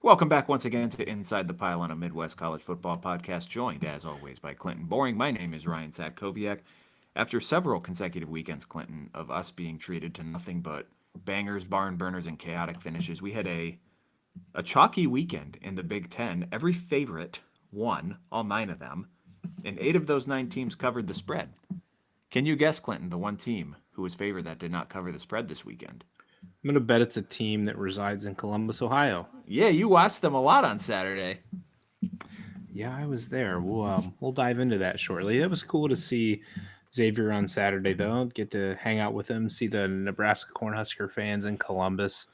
Welcome back once again to Inside the Pile on a Midwest College Football Podcast, joined as always by Clinton Boring. My name is Ryan Satkowiak. After several consecutive weekends, Clinton, of us being treated to nothing but bangers, barn burners, and chaotic finishes, we had a chalky weekend in the Big Ten. Every favorite won, all 9 of them, and 8 of those 9 teams covered the spread. Can you guess, Clinton, the one team who was favored that did not cover the spread this weekend? I'm going to bet it's a team that resides in Columbus, Ohio. Yeah, you watched them a lot on Saturday. Yeah, I was there. We'll dive into that shortly. It was cool to see Xavier on Saturday, though. Get to hang out with him, see the Nebraska Cornhusker fans in Columbus.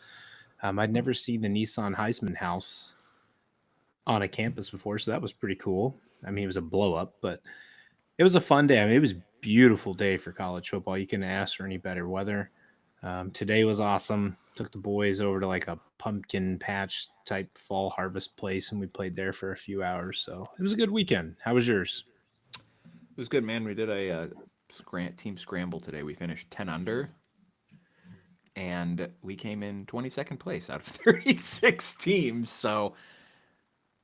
I'd never seen the Nissan Heisman House on a campus before, so that was pretty cool. I mean, it was a blow up, but it was a fun day. I mean, it was a beautiful day for college football. You couldn't ask for any better weather. Today was awesome. Took the boys over to like a pumpkin patch type fall harvest place, and we played there for a few hours. So it was a good weekend. How was yours? It was good, man. We did a team scramble today. We finished 10 under, and we came in 22nd place out of 36 teams. So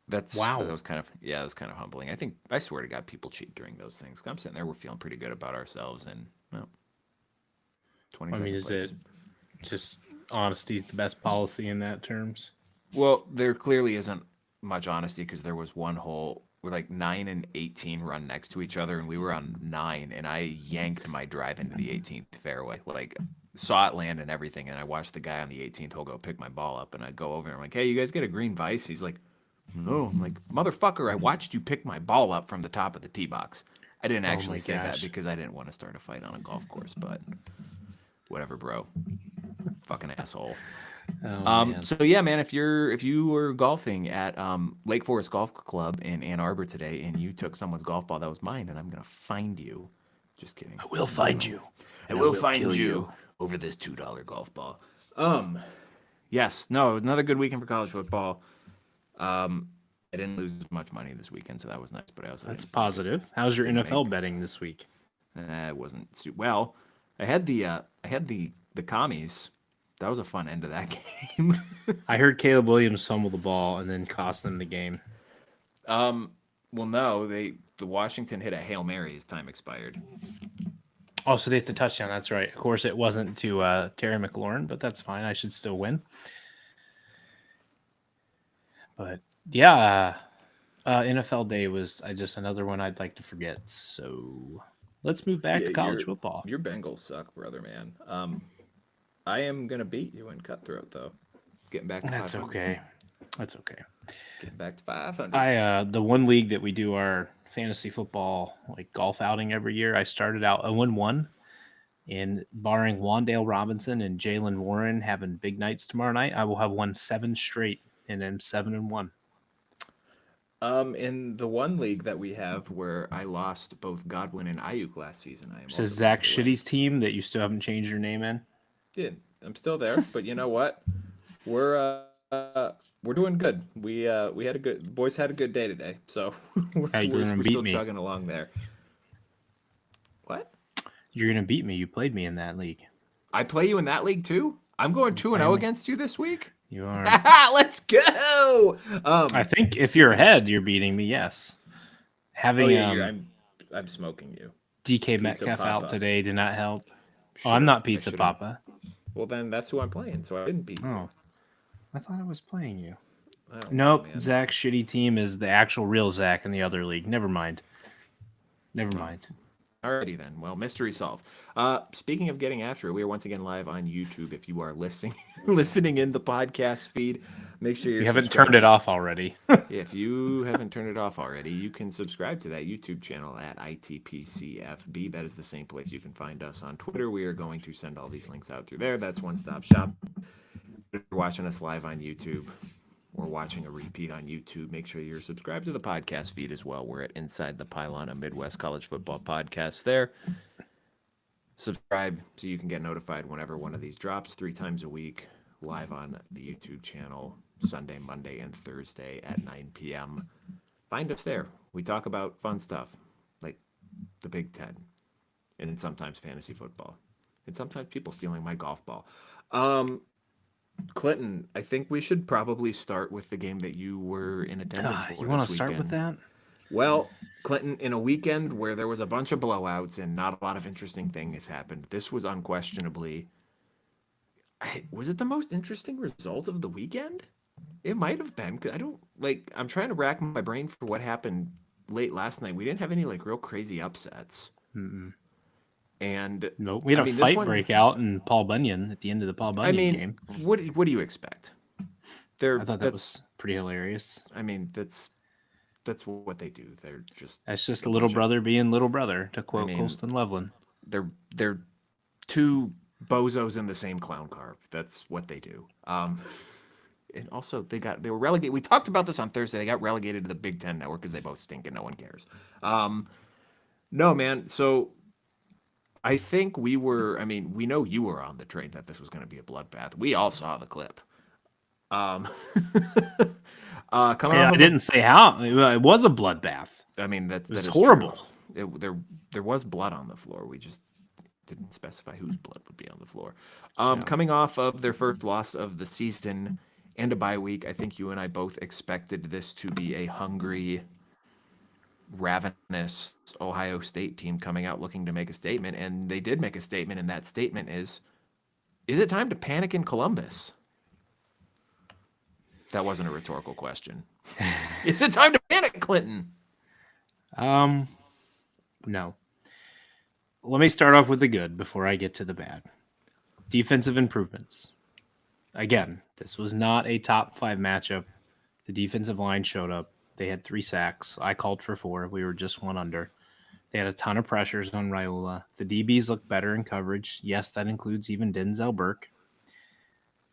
that was kind of humbling. I swear to God, people cheat during those things. I'm sitting there, we're feeling pretty good about ourselves, and 22nd place. It just honesty is the best policy in that terms? Well, there clearly isn't much honesty because there was one hole where like 9 and 18 run next to each other, and we were on 9, and I yanked my drive into the 18th fairway, like saw it land and everything, and I watched the guy on the 18th hole go pick my ball up, and I go over and I'm like, hey, you guys get a green vice? He's like, no. I'm like, motherfucker, I watched you pick my ball up from the top of the tee box. I didn't actually say that because I didn't want to start a fight on a golf course, but whatever, bro. Fucking asshole. So yeah, man, if you were golfing at Lake Forest Golf Club in Ann Arbor today and you took someone's golf ball that was mine, and I'm gonna find you. Just kidding. I will find you. I will find you over this $2 golf ball. Yes, no, another good weekend for college football. I didn't lose as much money this weekend, so that was nice. But that's positive. How's your NFL betting this week? It wasn't well. I had the commies. That was a fun end of that game. I heard Caleb Williams fumble the ball and then cost them the game. Well, no, the Washington hit a Hail Mary as time expired. Oh, so they hit the touchdown. That's right. Of course, it wasn't to Terry McLaurin, but that's fine. I should still win. But yeah, NFL Day was just another one I'd like to forget. So let's move back to college football. Your Bengals suck, brother, man. I am going to beat you in Cutthroat, though. Getting back to 500. That's okay. Getting back to 500. The one league that we do our fantasy football like golf outing every year, I started out 0-1, and barring Wandale Robinson and Jalen Warren having big nights tomorrow night, I will have won 7 straight, and I'm 7-1. In the one league that we have where I lost both Godwin and Ayuk last season, I am. So Zach Shitty's team that you still haven't changed your name in. I'm still there, but you know what? We're doing good. We had a good boys had a good day today, so we're still chugging along there. What? You're gonna beat me. You played me in that league. I play you in that league too. I'm going 2-0 against you this week. You are. Let's go. I think if you're ahead, you're beating me. Yes. I'm smoking you. DK Metcalf out today did not help. Sure, I'm not Pizza Papa. Well, then that's who I'm playing, so I didn't beat you. Oh, I thought I was playing you. Nope, Zach's shitty team is the actual real Zach in the other league. Never mind. Alrighty then. Well, mystery solved. Speaking of getting after it, we are once again live on YouTube. If you are listening in the podcast feed, make sure you haven't turned it off already. If you haven't turned it off already, you can subscribe to that YouTube channel at ITPCFB. That is the same place you can find us on Twitter. We are going to send all these links out through there. That's one-stop shop. If you're watching us live on YouTube or watching a repeat on YouTube, make sure you're subscribed to the podcast feed as well. We're at Inside the Pylon, a Midwest College Football podcast there. Subscribe so you can get notified whenever one of these drops 3 times a week, live on the YouTube channel, Sunday, Monday, and Thursday at 9 p.m. Find us there. We talk about fun stuff like the Big Ten and sometimes fantasy football and sometimes people stealing my golf ball. Clinton, I think we should probably start with the game that you were in attendance for You want to this start with weekend. that? Well, Clinton, in a weekend where there was a bunch of blowouts and not a lot of interesting things happened, this was unquestionably. Was it the most interesting result of the weekend? It might have been. 'Cause I don't like. I'm trying to rack my brain for what happened late last night. We didn't have any like real crazy upsets, Mm-mm. and Nope. We had I a mean this fight one. break out in Paul Bunyan at the end of the Paul I Bunyan mean, game. what do you expect? I thought that That's. was pretty hilarious. I mean, that's what they do. They're just That's just a a little bunch of. brother being little brother, to I quote mean, Colston Loveland. they're two bozos in the same clown car. That's what they do. And also they were relegated. We talked about this on Thursday. They got relegated to the Big Ten Network because they both stink and no one cares. No, man. So I think we were. I mean, we know you were on the train that this was going to be a bloodbath. We all saw the clip. Um, coming And off I of a. didn't say how. It was a bloodbath. I mean It that was is horrible. true. There was blood on the floor. We just didn't specify whose blood would be on the floor. Yeah. Coming off of their first loss of the season and a bye week, I think you and I both expected this to be a hungry, ravenous Ohio State team coming out looking to make a statement, and they did make a statement, and that statement is it time to panic in Columbus? That wasn't a rhetorical question. Is it time to panic, Clinton? No. Let me start off with the good before I get to the bad. Defensive improvements. Again, this was not a top 5 matchup. The defensive line showed up. They had 3 sacks. I called for 4. We were just one under. They had a ton of pressures on Raiola. The DBs looked better in coverage. Yes, that includes even Denzel Burke.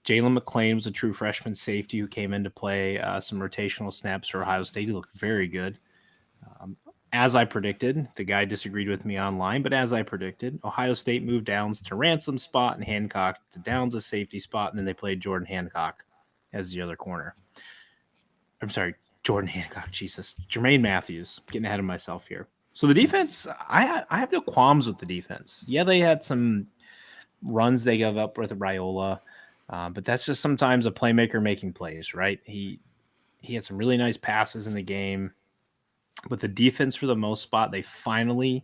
Jalen McClain was a true freshman safety who came in to play some rotational snaps for Ohio State. He looked very good. As I predicted, the guy disagreed with me online, but as I predicted, Ohio State moved Downs to ransom spot and Hancock to Downs a safety spot, and then they played Jordan Hancock as the other corner. I'm sorry, Jordan Hancock, Jesus. Jermaine Matthews, getting ahead of myself here. So the defense, I have no qualms with the defense. Yeah, they had some runs they gave up with Raiola, but that's just sometimes a playmaker making plays, right? He had some really nice passes in the game. But the defense, for the most part, they blitzed,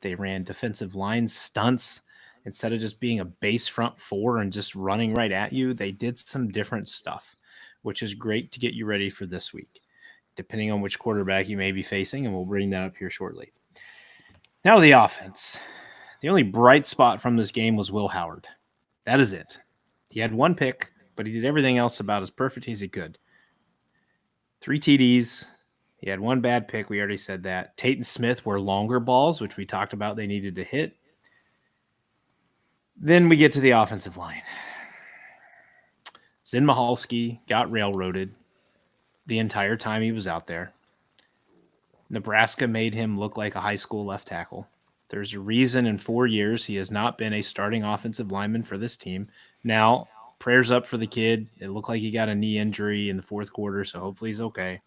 they ran defensive line stunts. Instead of just being a base front 4 and just running right at you, they did some different stuff, which is great to get you ready for this week, depending on which quarterback you may be facing, and we'll bring that up here shortly. Now the offense. The only bright spot from this game was Will Howard. That is it. He had 1 pick, but he did everything else about as perfect as he could. 3 TDs. He had 1 bad pick. We already said that. Tate and Smith were longer balls, which we talked about they needed to hit. Then we get to the offensive line. Zin Mahalski got railroaded the entire time he was out there. Nebraska made him look like a high school left tackle. There's a reason in 4 years he has not been a starting offensive lineman for this team. Now, prayers up for the kid. It looked like he got a knee injury in the 4th quarter, so hopefully he's okay.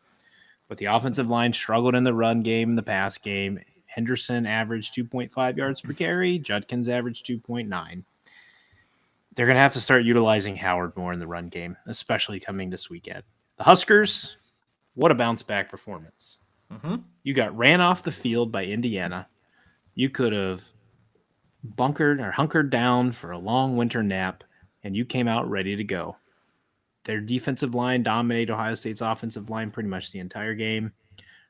But the offensive line struggled in the run game and the pass game. Henderson averaged 2.5 yards per carry. Judkins averaged 2.9. They're going to have to start utilizing Howard more in the run game, especially coming this weekend. The Huskers, what a bounce-back performance. Mm-hmm. You got ran off the field by Indiana. You could have bunkered or hunkered down for a long winter nap, and you came out ready to go. Their defensive line dominated Ohio State's offensive line pretty much the entire game.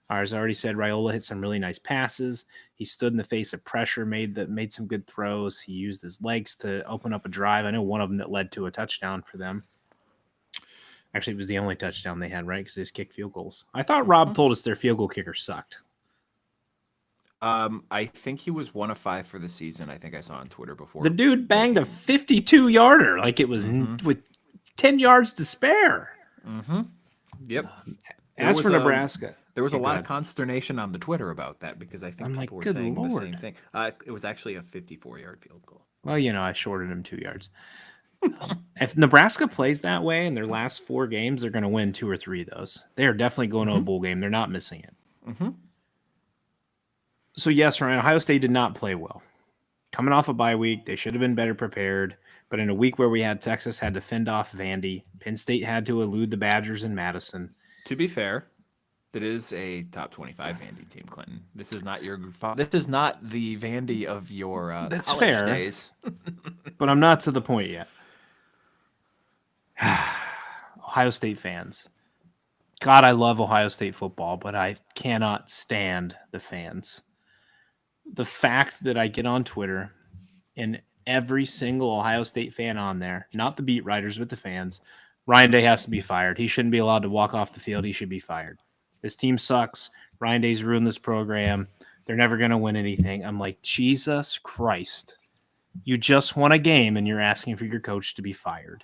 As I already said, Raiola hit some really nice passes. He stood in the face of pressure, made some good throws. He used his legs to open up a drive. I know one of them that led to a touchdown for them. Actually, it was the only touchdown they had, right? Because they just kicked field goals. I thought Rob told us their field goal kicker sucked. I think he was 1 of 5 for the season. I think I saw on Twitter before. The dude banged a 52-yarder like it was with 10 yards to spare. Mm-hmm. Yep. As for Nebraska, there was a lot of consternation on the Twitter about that because I think people were saying the same thing. It was actually a 54-yard field goal. Well, I shorted him 2 yards. If Nebraska plays that way in their last 4 games, they're going to win 2 or 3 of those. They are definitely going to a bowl game. They're not missing it. Mm-hmm. So, yes, Ryan, Ohio State did not play well. Coming off a bye week, they should have been better prepared. But in a week where we had Texas had to fend off Vandy, Penn State had to elude the Badgers in Madison. To be fair, that is a top 25 Vandy team, Clinton. This is not This is not the Vandy of your That's college fair, days. but I'm not to the point yet. Ohio State fans. God, I love Ohio State football, but I cannot stand the fans. The fact that I get on Twitter and every single Ohio State fan on there, not the beat writers, but the fans, Ryan Day has to be fired. He shouldn't be allowed to walk off the field. He should be fired. This team sucks. Ryan Day's ruined this program. They're never going to win anything. I'm like, Jesus Christ. You just won a game and you're asking for your coach to be fired.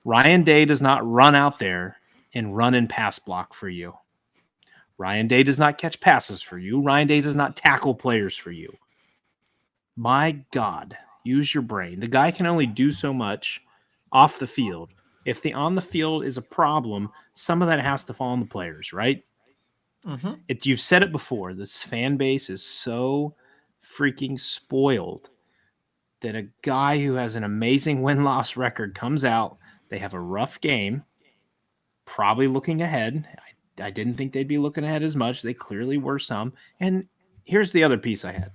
Ryan Day does not run out there and run and pass block for you. Ryan Day does not catch passes for you. Ryan Day does not tackle players for you. My God, use your brain. The guy can only do so much off the field. If the on the field is a problem, some of that has to fall on the players, right? Mm-hmm. You've said it before. This fan base is so freaking spoiled that a guy who has an amazing win-loss record comes out. They have a rough game, probably looking ahead. I didn't think they'd be looking ahead as much. They clearly were some. And here's the other piece I had.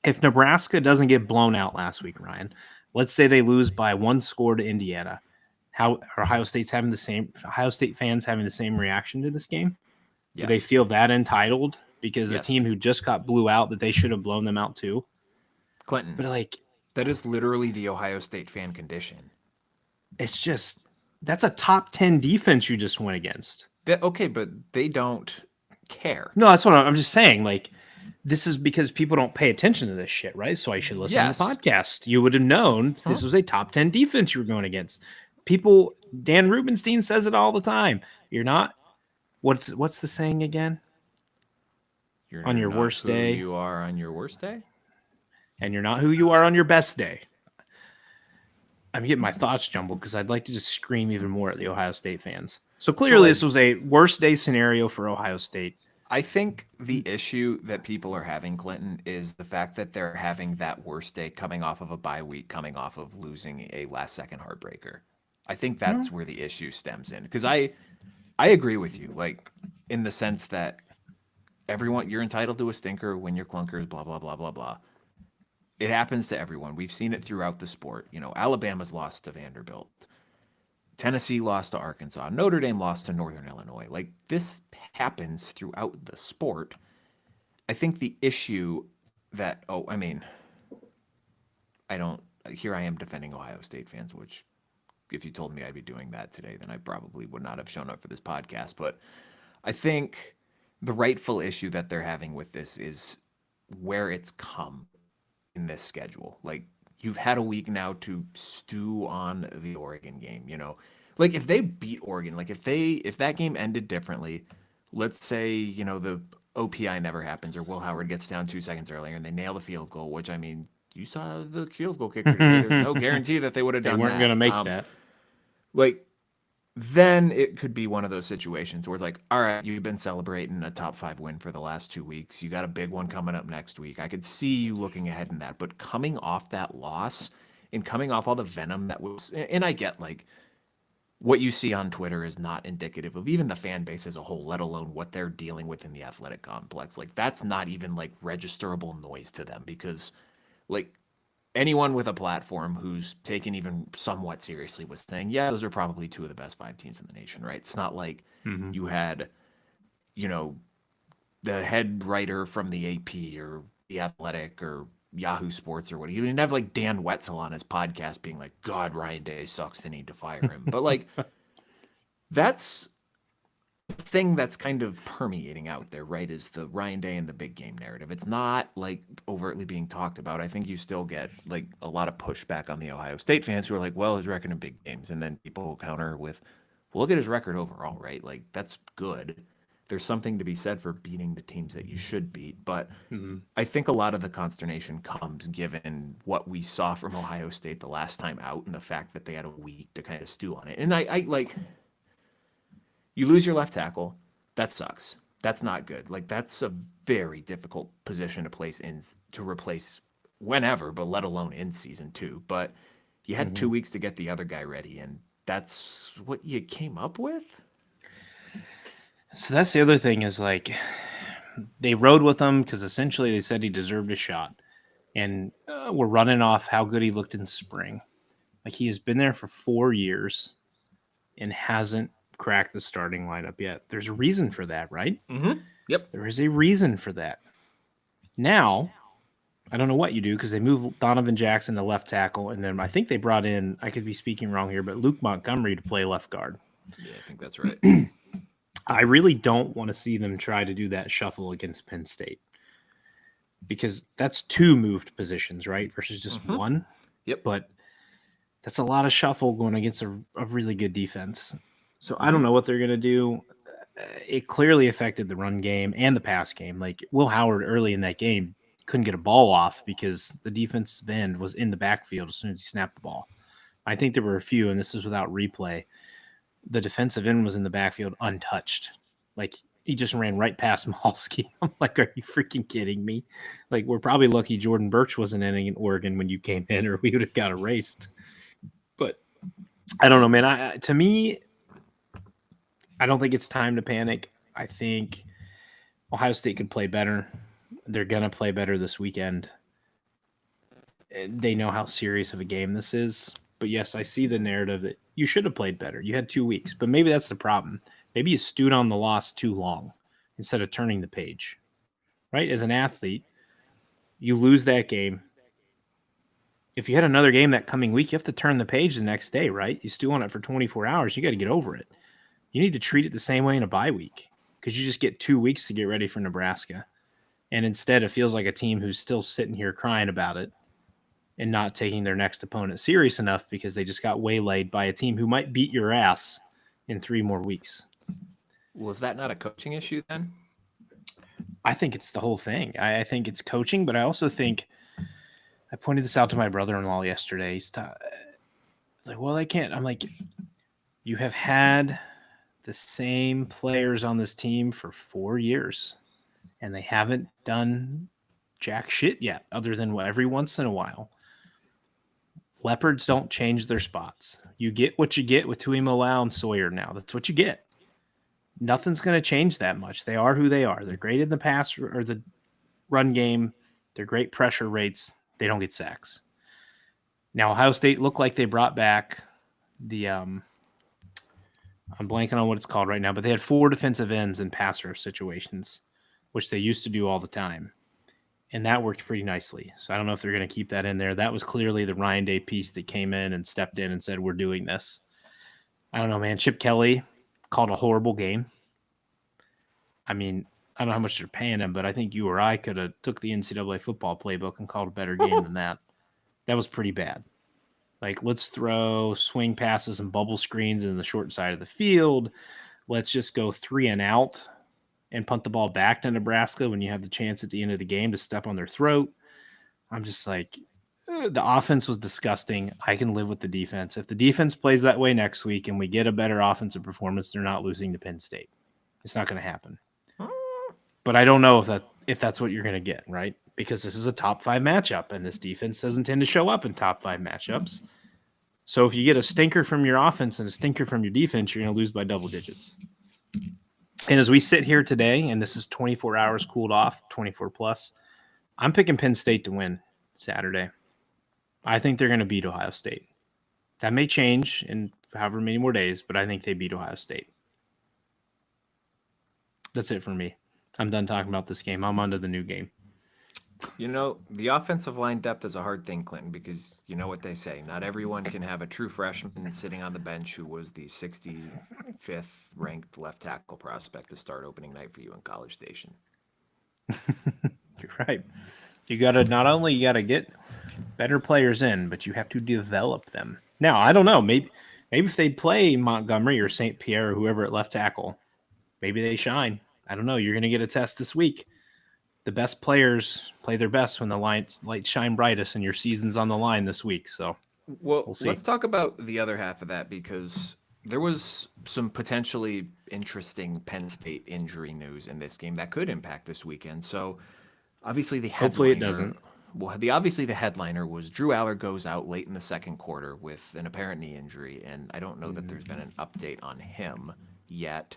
If Nebraska doesn't get blown out last week, Ryan, let's say they lose by 1 score to Indiana. How are Ohio State fans having the same reaction to this game? Yes. Do they feel that entitled because Yes. the team who just got blew out that they should have blown them out too? Clinton, But like, that is literally the Ohio State fan condition. it's just, that's a top 10 defense you just went against. Okay, but they don't care. No, that's what I'm just saying. Like, this is because people don't pay attention to this shit, right? So I should listen to the podcast. You would have known this was a top 10 defense you were going against. People, Dan Rubenstein says it all the time. You're not, what's the saying again? You're on your not worst who day. You are on your worst day? And you're not who you are on your best day. I'm getting my thoughts jumbled because I'd like to just scream even more at the Ohio State fans. So clearly this was a worst day scenario for Ohio State. I think the issue that people are having, Clinton, is the fact that they're having that worst day coming off of a bye week, coming off of losing a last-second heartbreaker. I think that's where the issue stems in. Because I agree with you, like, in the sense that you're entitled to a stinker, win your clunkers, blah, blah, blah, blah, blah. It happens to everyone. We've seen it throughout the sport. You know, Alabama's lost to Vanderbilt. Tennessee lost to Arkansas. Notre Dame lost to Northern Illinois. Like, this happens throughout the sport. I think the issue that, here I am defending Ohio State fans, which if you told me I'd be doing that today, then I probably would not have shown up for this podcast. But I think the rightful issue that they're having with this is where it's come in this schedule. Like, you've had a week now to stew on the Oregon game, you know. Like, if they beat Oregon, like if that game ended differently, let's say, you know, the OPI never happens or Will Howard gets down 2 seconds earlier and they nail the field goal, which, I mean, you saw the field goal kicker today. There's no guarantee that they would have done that. They weren't going to make that. Like, then it could be one of those situations where it's like, all right, you've been celebrating a top 5 win for the last 2 weeks. You got a big one coming up next week. I could see you looking ahead in that. But coming off that loss and coming off all the venom that was, and I get, like, what you see on Twitter is not indicative of even the fan base as a whole, let alone what they're dealing with in the athletic complex. Like, that's not even, like, registerable noise to them because, like, anyone with a platform who's taken even somewhat seriously was saying, yeah, those are probably 2 of the best 5 teams in the nation, right? It's not like you had, you know, the head writer from the AP or the Athletic or Yahoo Sports or whatever. You didn't have like Dan Wetzel on his podcast being like, God, Ryan Day sucks. They need to fire him. But like, that's the thing that's kind of permeating out there, right? Is the Ryan Day and the big game narrative. It's not like overtly being talked about. I think you still get like a lot of pushback on the Ohio State fans who are like, well, his record in big games. And then people will counter with, well, look at his record overall, right? Like, that's good. There's something to be said for beating the teams that you should beat. But I think a lot of the consternation comes given what we saw from Ohio State the last time out and the fact that they had a week to kind of stew on it. And I like, you lose your left tackle. That sucks. That's not good. Like, that's a very difficult position to replace whenever, but let alone in season 2. But You had 2 weeks to get the other guy ready, and that's what you came up with? So that's the other thing is like they rode with him because essentially they said he deserved a shot. And we're running off how good he looked in spring. Like he has been there for 4 years and hasn't cracked the starting lineup yet. There's a reason for that, right? Mm-hmm. Yep. There is a reason for that. Now, I don't know what you do because they moved Donovan Jackson to left tackle, and then I think they brought in, I could be speaking wrong here, but Luke Montgomery to play left guard. Yeah, I think that's right. I really don't want to see them try to do that shuffle against Penn State because that's 2 moved positions, right? Versus just one. Yep. But that's a lot of shuffle going against a really good defense. So I don't know what they're going to do. It clearly affected the run game and the pass game. Like Will Howard early in that game couldn't get a ball off because the defensive end was in the backfield as soon as he snapped the ball. I think there were a few, and this is without replay. The defensive end was in the backfield untouched. Like he just ran right past Mahalski. I'm like, are you freaking kidding me? Like we're probably lucky Jordan Birch wasn't in Oregon when you came in, or we would have got erased. But I don't know, man. To me, I don't think it's time to panic. I think Ohio State could play better. They're going to play better this weekend. They know how serious of a game this is. But yes, I see the narrative that you should have played better. You had 2 weeks, but maybe that's the problem. Maybe you stewed on the loss too long instead of turning the page, right? As an athlete, you lose that game. If you had another game that coming week, you have to turn the page the next day, right? You stew on it for 24 hours. You got to get over it. You need to treat it the same way in a bye week because you just get 2 weeks to get ready for Nebraska. And instead, it feels like a team who's still sitting here crying about it and not taking their next opponent serious enough because they just got waylaid by a team who might beat your ass in 3 more weeks. Was that not a coaching issue then? I think it's the whole thing. I think it's coaching, but I also think I pointed this out to my brother-in-law yesterday. He's like, well, they can't. I'm like, you have had the same players on this team for 4 years, and they haven't done jack shit yet, other than every once in a while. Leopards don't change their spots. You get what you get with Tuimoloau and Sawyer now. That's what you get. Nothing's going to change that much. They are who they are. They're great in the pass or the run game. They're great pressure rates. They don't get sacks. Now, Ohio State looked like they brought back the I'm blanking on what it's called right now, but they had 4 defensive ends in pass rush situations, which they used to do all the time. And that worked pretty nicely. So I don't know if they're going to keep that in there. That was clearly the Ryan Day piece that came in and stepped in and said, we're doing this. I don't know, man. Chip Kelly called a horrible game. I mean, I don't know how much they're paying him, but I think you or I could have took the NCAA football playbook and called a better game than that. That was pretty bad. Like, let's throw swing passes and bubble screens in the short side of the field. Let's just go 3 and out and punt the ball back to Nebraska when you have the chance at the end of the game to step on their throat. I'm just like, the offense was disgusting. I can live with the defense. If the defense plays that way next week and we get a better offensive performance, they're not losing to Penn State. It's not going to happen. But I don't know if that's what you're going to get, right? Because this is a top 5 matchup, and this defense doesn't tend to show up in top 5 matchups. So if you get a stinker from your offense and a stinker from your defense, you're going to lose by double digits. And as we sit here today, and this is 24 hours cooled off, 24 plus, I'm picking Penn State to win Saturday. I think they're going to beat Ohio State. That may change in however many more days, but I think they beat Ohio State. That's it for me. I'm done talking about this game. I'm on to the new game. You know, the offensive line depth is a hard thing, Clinton, because you know what they say. Not everyone can have a true freshman sitting on the bench who was the 65th ranked left tackle prospect to start opening night for you in College Station. You're right. You got to not only get better players in, but you have to develop them. Now, I don't know. Maybe if they play Montgomery or St. Pierre or whoever at left tackle, maybe they shine. I don't know. You're going to get a test this week. The best players play their best when the lights shine brightest and your season's on the line this week. So we'll see. Let's talk about the other half of that, because there was some potentially interesting Penn State injury news in this game that could impact this weekend. So obviously they had hopefully it doesn't. well, obviously the headliner was Drew Allar goes out late in the second quarter with an apparent knee injury, and I don't know that there's been an update on him yet.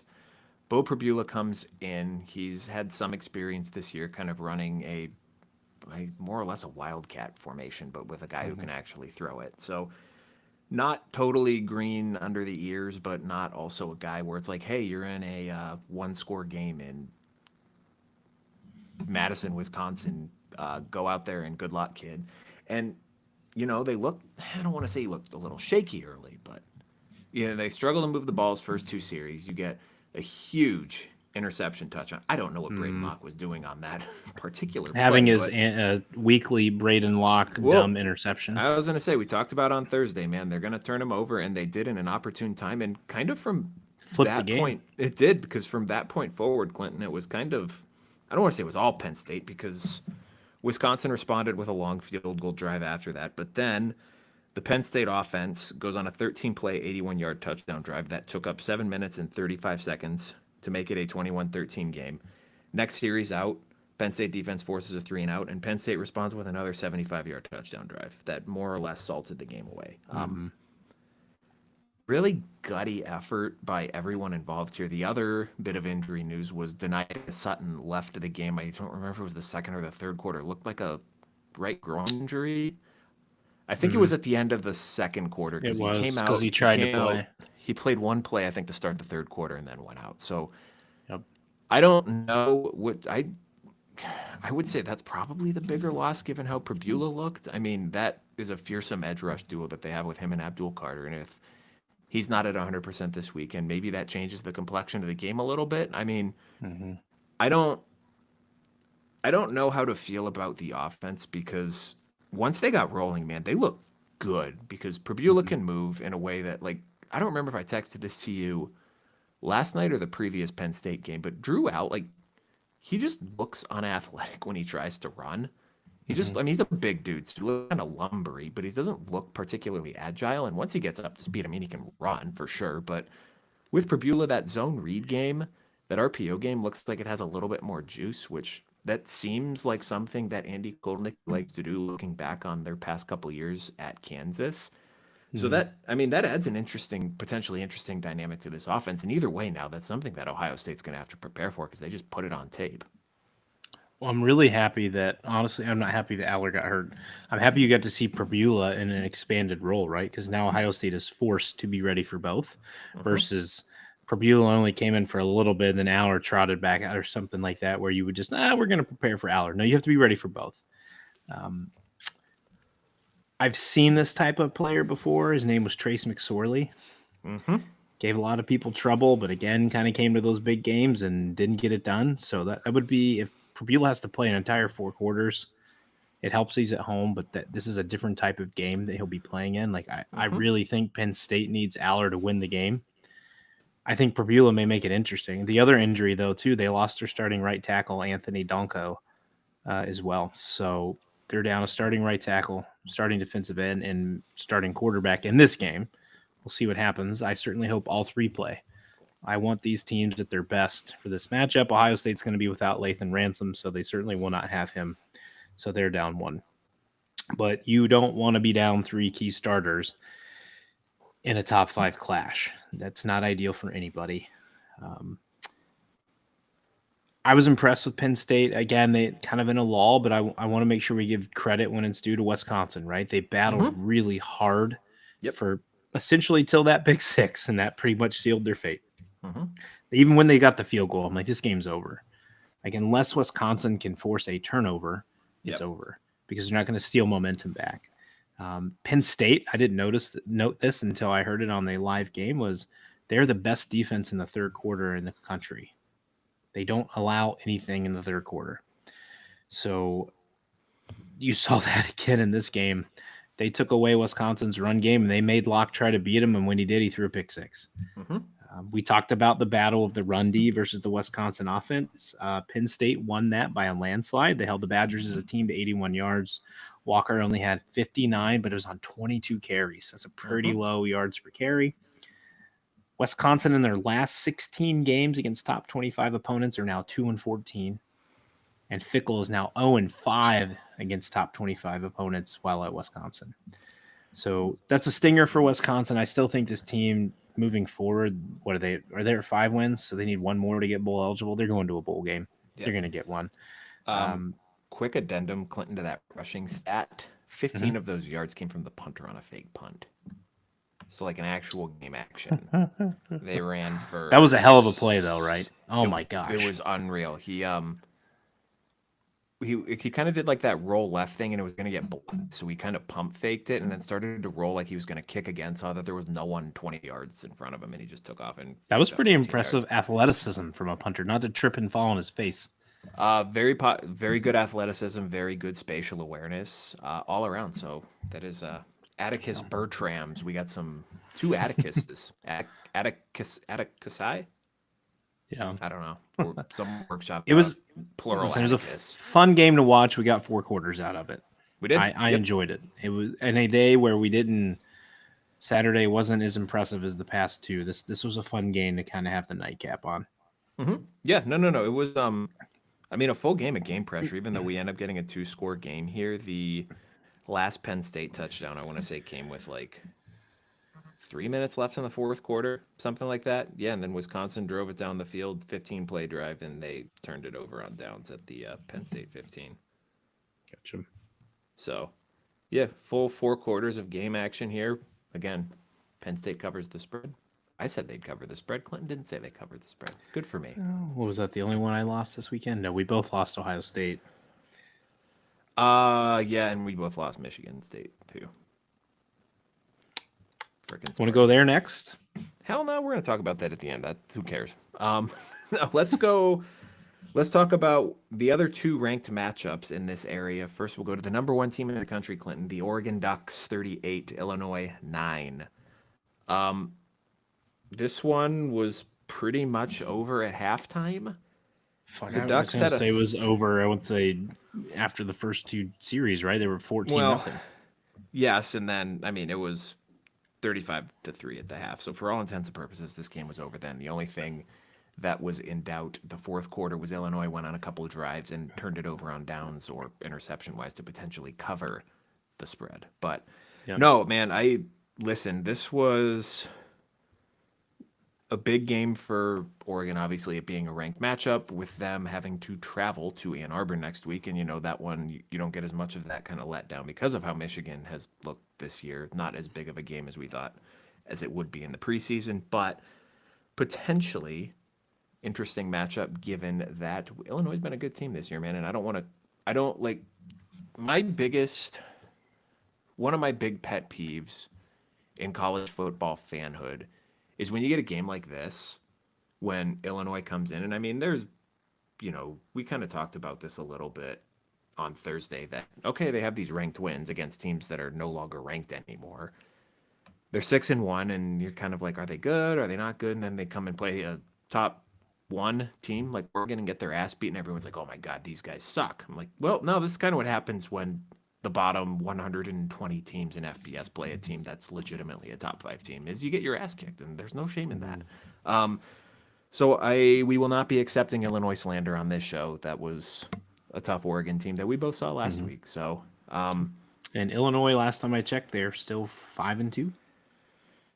Beau Pribula comes in. He's had some experience this year, kind of running a more or less a wildcat formation, but with a guy who can actually throw it. So not totally green under the ears, but not also a guy where it's like, hey, you're in a one-score game in Madison, Wisconsin. Go out there and good luck, kid. And they look. I don't want to say he looked a little shaky early, but they struggle to move the ball's first two series. You get a huge interception touchdown. I don't know what Braden Locke was doing on that particular having play, his weekly Braden Locke dumb interception. I was going to say, we talked about on Thursday, man, they're going to turn him over, and they did in an opportune time. And kind of from that point, it did, because from that point forward, Clinton, it was kind of, I don't want to say it was all Penn State, because Wisconsin responded with a long field goal drive after that. But then the Penn State offense goes on a 13-play, 81-yard touchdown drive that took up 7 minutes and 35 seconds to make it a 21-13 game. Next series out, Penn State defense forces a 3-and-out, and Penn State responds with another 75-yard touchdown drive that more or less salted the game away. Really gutty effort by everyone involved here. The other bit of injury news was Denia Sutton left the game. I don't remember if it was the second or the third quarter. It looked like a right groin injury. I think it was at the end of the second quarter because he came out. Because he tried to play. He played one play, I think, to start the third quarter and then went out. So I don't know what I would say that's probably the bigger loss given how Pribula looked. I mean, that is a fearsome edge rush duo that they have with him and Abdul Carter. And if he's not at 100% this weekend, maybe that changes the complexion of the game a little bit. I mean, I don't know how to feel about the offense, because once they got rolling, man, they look good, because Pribula can move in a way that, like, I don't remember if I texted this to you last night or the previous Penn State game, but Drew out, like, he just looks unathletic when he tries to run. He just, I mean, he's a big dude, so he looks kind of lumbery, but he doesn't look particularly agile. And once he gets up to speed, I mean, he can run for sure. But with Pribula, that zone read game, that RPO game looks like it has a little bit more juice, which that seems like something that Andy Kolnick likes to do, looking back on their past couple years at Kansas. So that, I mean, that adds an potentially interesting dynamic to this offense. And either way now, that's something that Ohio State's going to have to prepare for, because they just put it on tape. Well, I'm really happy that, honestly, I'm not happy that Allar got hurt. I'm happy you got to see Pribula in an expanded role, right? Because now Ohio State is forced to be ready for both, versus Pribula only came in for a little bit, and then Allar trotted back out or something like that, where you would just, we're going to prepare for Allar. No, you have to be ready for both. I've seen this type of player before. His name was Trace McSorley. Gave a lot of people trouble, but again, kind of came to those big games and didn't get it done. So that would be, if Pribula has to play an entire 4 quarters, it helps he's at home, but this is a different type of game that he'll be playing in. Like, I really think Penn State needs Allar to win the game. I think Pribula may make it interesting. The other injury, though, too, they lost their starting right tackle, Anthony Donko, as well. So they're down a starting right tackle, starting defensive end, and starting quarterback in this game. We'll see what happens. I certainly hope all three play. I want these teams at their best for this matchup. Ohio State's going to be without Lathan Ransom, so they certainly will not have him. So they're down 1. But you don't want to be down 3 key starters in a top 5 clash. That's not ideal for anybody. I was impressed with Penn State. Again, they kind of in a lull, but I want to make sure we give credit when it's due to Wisconsin, right? They battled really hard for essentially till that pick 6, and that pretty much sealed their fate. Even when they got the field goal, I'm like, this game's over. Like, unless Wisconsin can force a turnover, it's over, because they're not going to steal momentum back. Penn State, I didn't note this until I heard it on the live game, was they're the best defense in the third quarter in the country. They don't allow anything in the third quarter. So you saw that again in this game. They took away Wisconsin's run game, and they made Locke try to beat him, and when he did, he threw a pick 6. We talked about the battle of the run D versus the Wisconsin offense. Penn State won that by a landslide. They held the Badgers as a team to 81 yards. Walker only had 59, but it was on 22 carries. That's a pretty low yards per carry. Wisconsin in their last 16 games against top 25 opponents are now 2-14. And Fickle is now 0-5 against top 25 opponents while at Wisconsin. So that's a stinger for Wisconsin. I still think this team moving forward, what are they? Are they at 5 wins? So they need one more to get bowl eligible. They're going to a bowl game. Yep. They're going to get one. Quick addendum, Clinton, to that rushing stat. 15 of those yards came from the punter on a fake punt. So like an actual game action. They ran for... That was a hell of a play though, right? Oh my gosh. It was unreal. He kind of did like that roll left thing and it was going to get blocked. So he kind of pump faked it and then started to roll like he was going to kick again. Saw that there was no one 20 yards in front of him and he just took off. And that was pretty impressive athleticism from a punter, not to trip and fall on his face. Very good athleticism, very good spatial awareness, all around. So that is Atticus Bertrams. We got two Atticuses. Atticusai? Yeah. I don't know. Some workshop. It was plural. It was a fun game to watch. We got 4 quarters out of it. We did. I enjoyed it. It was in a day where Saturday wasn't as impressive as the past 2. This was a fun game to kind of have the nightcap on. Mm-hmm. Yeah. No. It was a full game of game pressure, even though we end up getting a 2-score game here. The last Penn State touchdown, I want to say, came with like 3 minutes left in the fourth quarter, something like that. Yeah, and then Wisconsin drove it down the field, 15-play drive, and they turned it over on downs at the Penn State 15. Gotcha. So, yeah, full 4 quarters of game action here. Again, Penn State covers the spread. I said they'd cover the spread. Clinton didn't say they covered the spread. Good for me. What was that, the only one I lost this weekend? No, we both lost Ohio State. Yeah, and we both lost Michigan State, too. Want to go there next? Hell no, we're going to talk about that at the end. Who cares? Let's go. Let's talk about the other 2 ranked matchups in this area. First, we'll go to the number 1 team in the country, Clinton, the Oregon Ducks, 38, Illinois 9. This one was pretty much over at halftime. The Ducks it was over. I would say after the first 2 series, right? They were 14-0. Yes, and then it was 35-3 at the half. So for all intents and purposes, this game was over then. The only thing that was in doubt the fourth quarter was Illinois went on a couple of drives and turned it over on downs or interception-wise to potentially cover the spread. But no, man, this was a big game for Oregon, obviously it being a ranked matchup with them having to travel to Ann Arbor next week. And, that one, you don't get as much of that kind of letdown because of how Michigan has looked this year. Not as big of a game as we thought as it would be in the preseason, but potentially interesting matchup given that Illinois has been a good team this year, man. And one of my big pet peeves in college football fanhood is when you get a game like this, when Illinois comes in, and there's, we kind of talked about this a little bit on Thursday that, okay, they have these ranked wins against teams that are no longer ranked anymore. They're 6-1, and you're kind of like, are they good? Are they not good? And then they come and play a top 1 team like Oregon and get their ass beaten. Everyone's like, oh my God, these guys suck. I'm like, well, no, this is kind of what happens when the bottom 120 teams in FBS play a team that's legitimately a top 5 team, is you get your ass kicked, and there's no shame in that. So we will not be accepting Illinois slander on this show. That was a tough Oregon team that we both saw last week. So, and Illinois, last time I checked, they're still 5-2.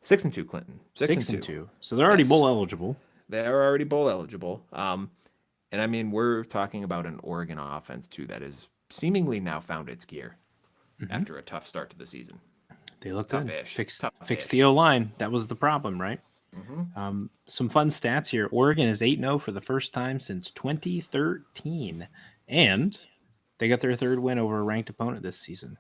6-2, Clinton. 6-2. So they're already bowl eligible. They're already bowl eligible. And we're talking about an Oregon offense too that is seemingly now found its gear after a tough start to the season. They look good. Fix the O-line. That was the problem, right? Some fun stats here. Oregon is 8-0 for the first time since 2013. And they got their 3rd win over a ranked opponent this season.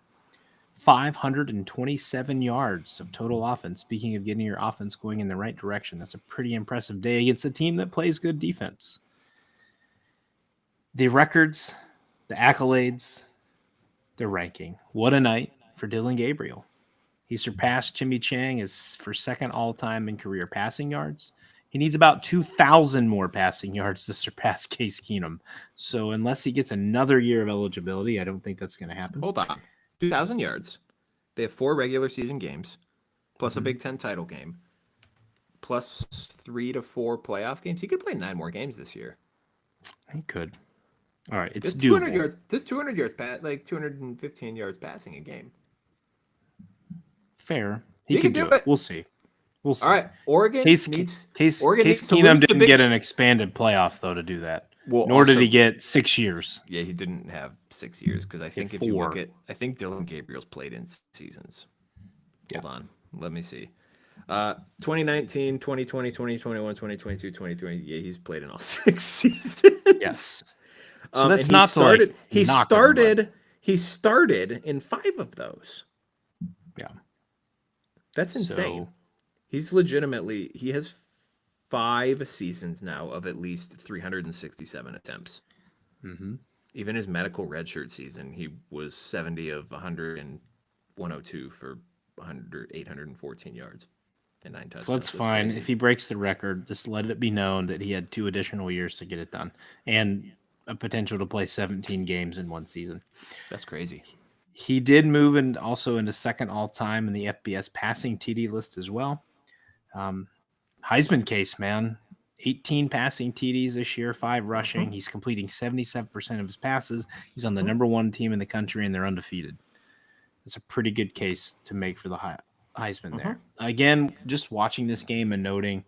527 yards of total offense. Speaking of getting your offense going in the right direction, that's a pretty impressive day against a team that plays good defense. The records, the accolades, the ranking. What a night for Dylan Gabriel. He surpassed Jimmy Chang for 2nd all-time in career passing yards. He needs about 2,000 more passing yards to surpass Case Keenum. So unless he gets another year of eligibility, I don't think that's going to happen. Hold on. 2,000 yards. They have 4 regular season games, plus a Big Ten title game, plus 3 to 4 playoff games. He could play 9 more games this year. He could. All right, it's Just 200 doable. yards. Just 200 yards, like 215 yards passing a game. Fair. He could can do it. it. We'll see. We'll see. All right, Oregon Case needs to Keenum lose the didn't Big get Ten. an expanded playoff though to do that. Well, Nor did also, he get 6 years. Yeah, he didn't have 6 years because I think if 4. you look at, I think Dylan Gabriel's played in seasons. Yeah. Hold on, let me see. 2019, 2020, 2021, 2022, 2023. Yeah, he's played in all 6 seasons. Yes. So that's and not started. He started in 5 of those. Yeah. That's insane. He's legitimately. He has 5 seasons now of at least 367 attempts. Mm-hmm. Even his medical redshirt season, he was 70 of 100 and 102 for 814 yards and 9 touchdowns. So that's fine. Crazy. If he breaks the record, just let it be known that he had 2 additional years to get it done and a potential to play 17 games in one season. That's crazy. He did move also into second all-time in the FBS passing TD list as well. Heisman case, man. 18 passing TDs this year, 5 rushing. Mm-hmm. He's completing 77% of his passes. He's on the number 1 team in the country, and they're undefeated. It's a pretty good case to make for the Heisman there. Again, just watching this game and noting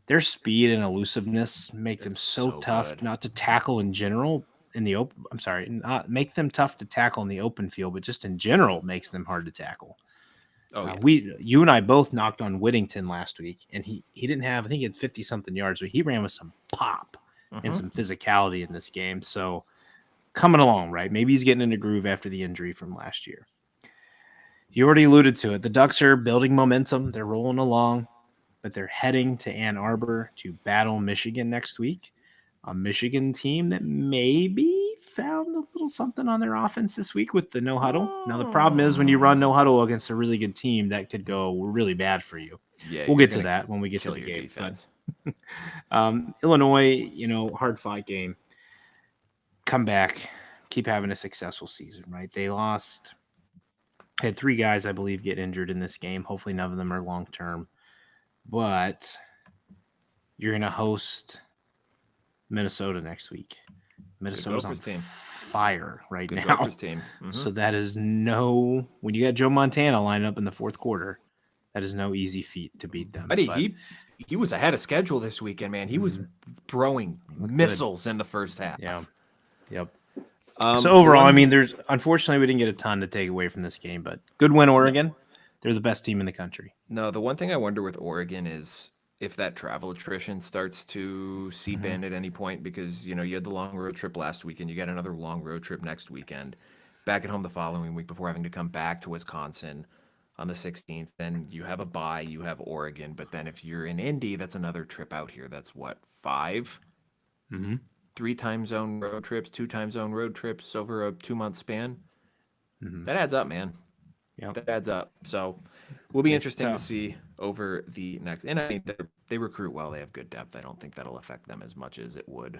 their speed and elusiveness make them so tough not to tackle in general in the open. I'm sorry, not make them tough to tackle in the open field, but just in general makes them hard to tackle. Oh, yeah. You and I both knocked on Whittington last week, and he didn't have, I think he had 50-something yards, but he ran with some pop and some physicality in this game. So coming along, right? Maybe he's getting in a groove after the injury from last year. You already alluded to it. The Ducks are building momentum. They're rolling along, but they're heading to Ann Arbor to battle Michigan next week. A Michigan team that maybe found a little something on their offense this week with the no huddle. Now, the problem is when you run no huddle against a really good team, that could go really bad for you. Yeah, we'll get to that when we get to the game. But, Illinois, hard fought game. Come back, keep having a successful season, right? They had 3 guys, I believe, get injured in this game. Hopefully none of them are long-term. But you're going to host Minnesota next week. Minnesota's on fire right now. Team. Mm-hmm. So that is when you got Joe Montana lined up in the 4th quarter, that is no easy feat to beat them. But he was ahead of schedule this weekend, man. He was throwing missiles in the first half. Yeah. Yep. So overall, unfortunately, we didn't get a ton to take away from this game, but good win, Oregon. They're the best team in the country. No, the one thing I wonder with Oregon is if that travel attrition starts to seep in at any point, because, you had the long road trip last weekend, you got another long road trip next weekend, back at home the following week before having to come back to Wisconsin on the 16th. Then you have a bye, you have Oregon, but then if you're in Indy, that's another trip out here. That's what, 5? Mm-hmm. 3 time zone road trips, 2 time zone road trips over a 2-month span. Mm-hmm. That adds up, man. Yeah, that adds up. So will be interesting to see over the next. And I mean, they recruit well. They have good depth. I don't think that'll affect them as much as it would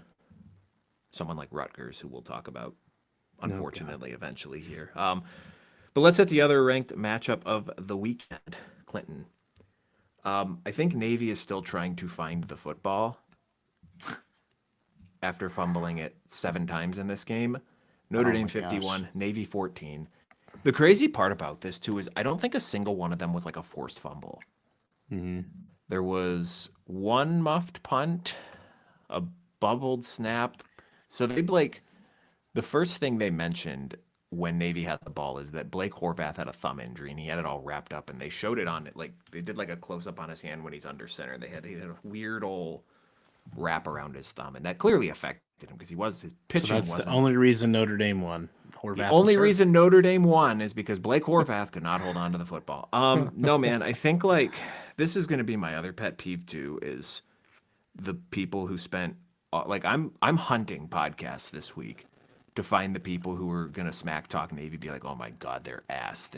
someone like Rutgers, who we'll talk about, unfortunately, eventually here. But let's hit the other ranked matchup of the weekend, Clinton. I think Navy is still trying to find the football after fumbling it 7 times in this game. Notre Dame 51, Navy 14. The crazy part about this, too, is I don't think a single one of them was like a forced fumble. Mm-hmm. There was 1 muffed punt, a bubbled snap. So the first thing they mentioned when Navy had the ball is that Blake Horvath had a thumb injury, and he had it all wrapped up, and they showed it on it. They did a close-up on his hand when he's under center. He had a weird old wrap around his thumb, and that clearly affected him because his pitching wasn't. That's the only reason Notre Dame won. The only reason Notre Dame won is because Blake Horvath could not hold on to the football. No, man, I think this is going to be my other pet peeve too, is the people who spent I'm hunting podcasts this week to find the people who are going to smack talk Navy, be like, oh my God, they're ass.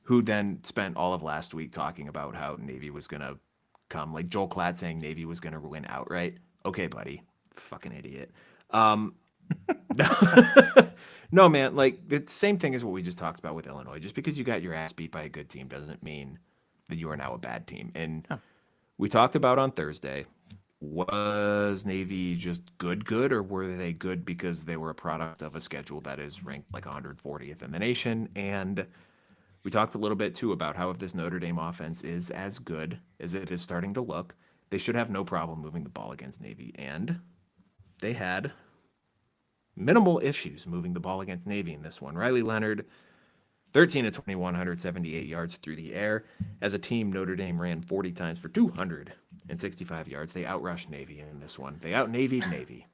Who then spent all of last week talking about how Navy was going to come, like Joel Klatt saying Navy was going to win outright. Okay, buddy, fucking idiot. No, man, the same thing as what we just talked about with Illinois. Just because you got your ass beat by a good team doesn't mean that you are now a bad team. And we talked about on Thursday, Was Navy just good, or were they good because they were a product of a schedule that is ranked like 140th in the nation? And we talked a little bit too about how if this Notre Dame offense is as good as it is starting to look, they should have no problem moving the ball against Navy. And they had minimal issues moving the ball against Navy in this one. Riley Leonard, 13 of 21, 178 yards through the air. As a team, Notre Dame ran 40 times for 265 yards. They outrushed Navy in this one. They out-Navied Navy.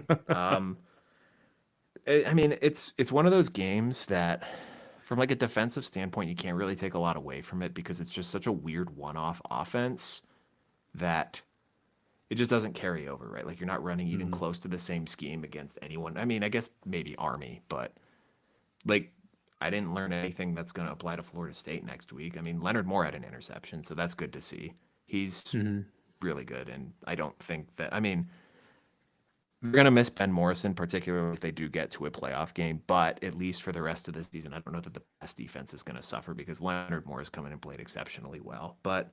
I mean, it's one of those games that, from like a defensive standpoint, you can't really take a lot away from it because it's just such a weird one-off offense that it just doesn't carry over, right? Like you're not running even close to the same scheme against anyone. I mean, I guess maybe Army, but like I didn't learn anything that's going to apply to Florida State next week. I mean, Leonard Moore had an interception, so that's good to see. He's really good, and I don't think that. I mean, they're going to miss Ben Morrison, particularly if they do get to a playoff game. But at least for the rest of the season, I don't know that the best defense is going to suffer because Leonard Moore has come in and played exceptionally well. But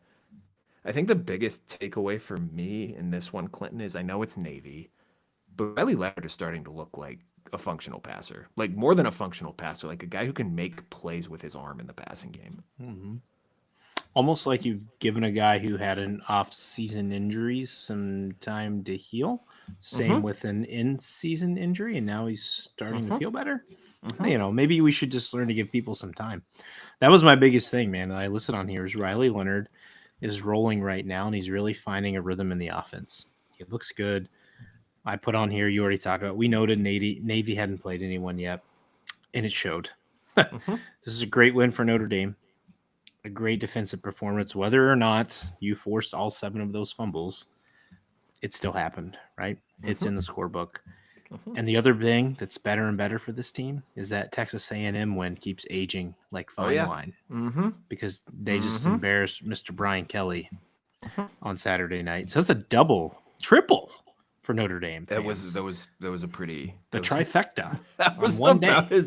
I think the biggest takeaway for me in this one, Clinton, is I know it's Navy, but Riley Leonard is starting to look like a functional passer, like more than a functional passer, like a guy who can make plays with his arm in the passing game. Almost like you've given a guy who had an off-season injury some time to heal. Same with an in-season injury, and now he's starting to feel better. You know, maybe we should just learn to give people some time. That was my biggest thing, man. And I listed on here is Riley Leonard is rolling right now, and he's really finding a rhythm in the offense. It looks good. I put on here, you already talked about, we noted Navy hadn't played anyone yet, and it showed. This is a great win for Notre Dame. A great defensive performance. Whether or not you forced all 7 of those fumbles, it still happened, right? It's in the scorebook. And the other thing that's better and better for this team is that Texas A&M win keeps aging like fine wine because they just embarrassed Mr. Brian Kelly on Saturday night. So that's a triple for Notre Dame fans. That was a pretty trifecta. That was on one about day.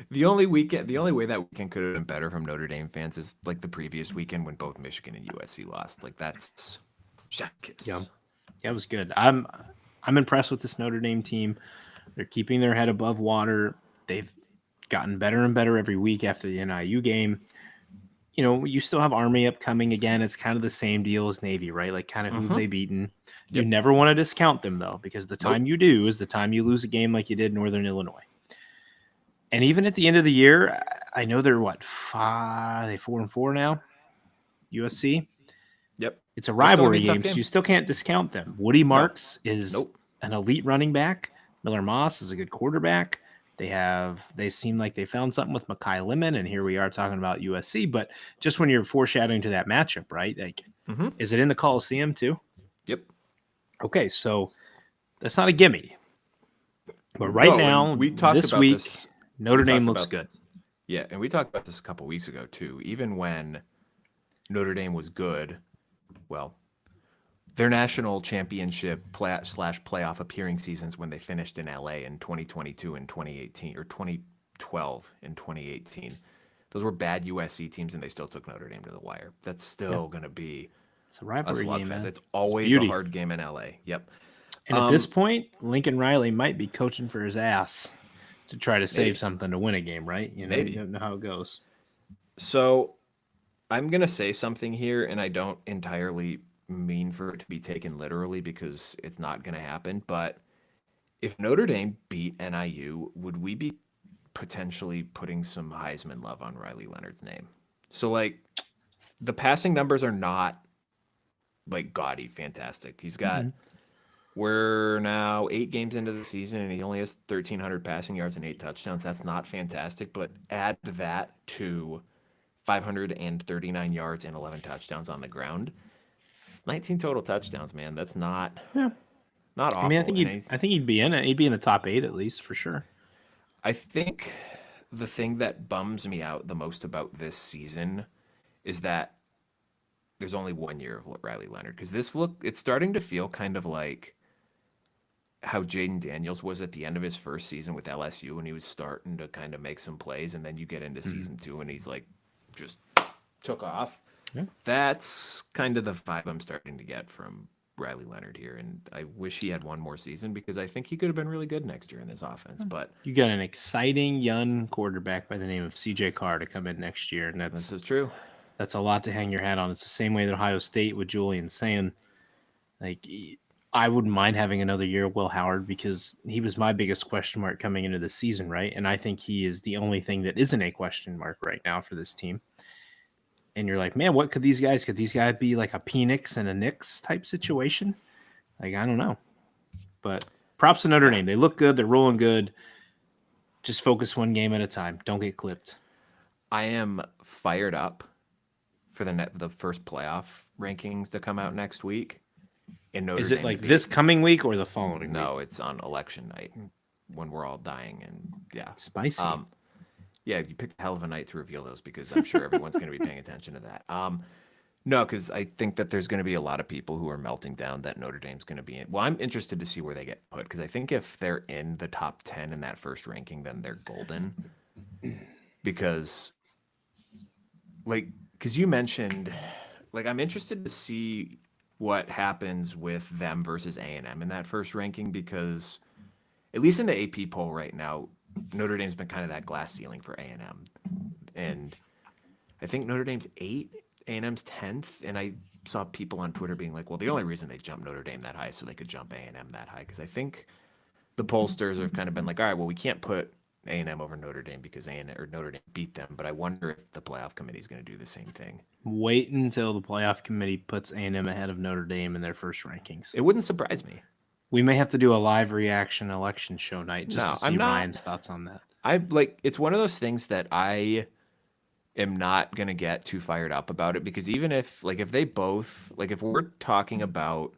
The only way that weekend could have been better from Notre Dame fans is like the previous weekend when both Michigan and USC lost. Like that's chef kiss. Yeah, it was good. I'm impressed with this Notre Dame team. They're keeping their head above water. They've gotten better and better every week after the NIU game. You know, you still have Army upcoming again. It's kind of the same deal as Navy, right? Like kind of who they've beaten. You never want to discount them, though, because the time you do is the time you lose a game like you did Northern Illinois. And even at the end of the year, I know they're 4-4 now? USC? Yep. It's a rivalry game, so you still can't discount them. Woody Marks is an elite running back. Miller Moss is a good quarterback. They seem like they found something with Mekhi Lemon, and here we are talking about USC. But just when you're foreshadowing to that matchup, right? Like, is it in the Coliseum too? Yep. Okay, so that's not a gimme. But now, we talked this about week, this. Notre Dame looks good. Yeah, and we talked about this a couple weeks ago too. Even when Notre Dame was good, well, their national championship / playoff appearing seasons when they finished in LA in 2022 and 2018, or 2012 and 2018, those were bad USC teams, and they still took Notre Dame to the wire. That's still going to be a rivalry game, man. It's always a hard game in LA. Yep. And at this point, Lincoln Riley might be coaching for his ass to try to save something to win a game, right? You know, you don't know how it goes. So I'm going to say something here, and I don't entirely mean for it to be taken literally because it's not going to happen. But if Notre Dame beat NIU, would we be potentially putting some Heisman love on Riley Leonard's name? So, like, the passing numbers are not, like, gaudy fantastic. He's got... We're now 8 games into the season, and he only has 1,300 passing yards and 8 touchdowns. That's not fantastic, but add that to 539 yards and 11 touchdowns on the ground. It's 19 total touchdowns, man. That's not awful. I mean, I think he'd be in it. He'd be in the top 8 at least for sure. I think the thing that bums me out the most about this season is that there's only 1 year of Riley Leonard, because it's starting to feel kind of like how Jaden Daniels was at the end of his first season with LSU, and he was starting to kind of make some plays, and then you get into season 2 and he's like just took off. That's kind of the vibe I'm starting to get from Riley Leonard here, and I wish he had one more season because I think he could have been really good next year in this offense. But you got an exciting young quarterback by the name of CJ Carr to come in next year, and this is true. That's a lot to hang your hat on. It's the same way that Ohio State with Julian saying, like, I wouldn't mind having another year of Will Howard because he was my biggest question mark coming into the season, right? And I think he is the only thing that isn't a question mark right now for this team. And you're like, man, what could these guys be like a Penix and a Knicks type situation? Like, I don't know. But props to Notre Dame. They look good. They're rolling good. Just focus one game at a time. Don't get clipped. I am fired up for the first playoff rankings to come out next week. Is it like this coming week or the following week? No, it's on election night when we're all dying, and yeah. Spicy. Yeah, you picked a hell of a night to reveal those because I'm sure everyone's going to be paying attention to that. No, because I think that there's going to be a lot of people who are melting down that Notre Dame's going to be in. Well, I'm interested to see where they get put because I think if they're in the top 10 in that first ranking, then they're golden. Because you mentioned, I'm interested to see what happens with them versus A&M in that first ranking because at least in the AP poll right now, Notre Dame's been kind of that glass ceiling for A&M. And I think Notre Dame's 8, A&M's 10th. And I saw people on Twitter being like, well, the only reason they jumped Notre Dame that high is so they could jump A&M that high. Because I think the pollsters have kind of been like, all right, well, we can't put A&M over Notre Dame because Notre Dame beat them. But I wonder if the playoff committee is going to do the same thing. Wait until the playoff committee puts A&M ahead of Notre Dame in their first rankings. It wouldn't surprise me. We may have to do a live reaction election show night just to see Ryan's thoughts on that. It's one of those things that I am not going to get too fired up about it because even if they both, if we're talking about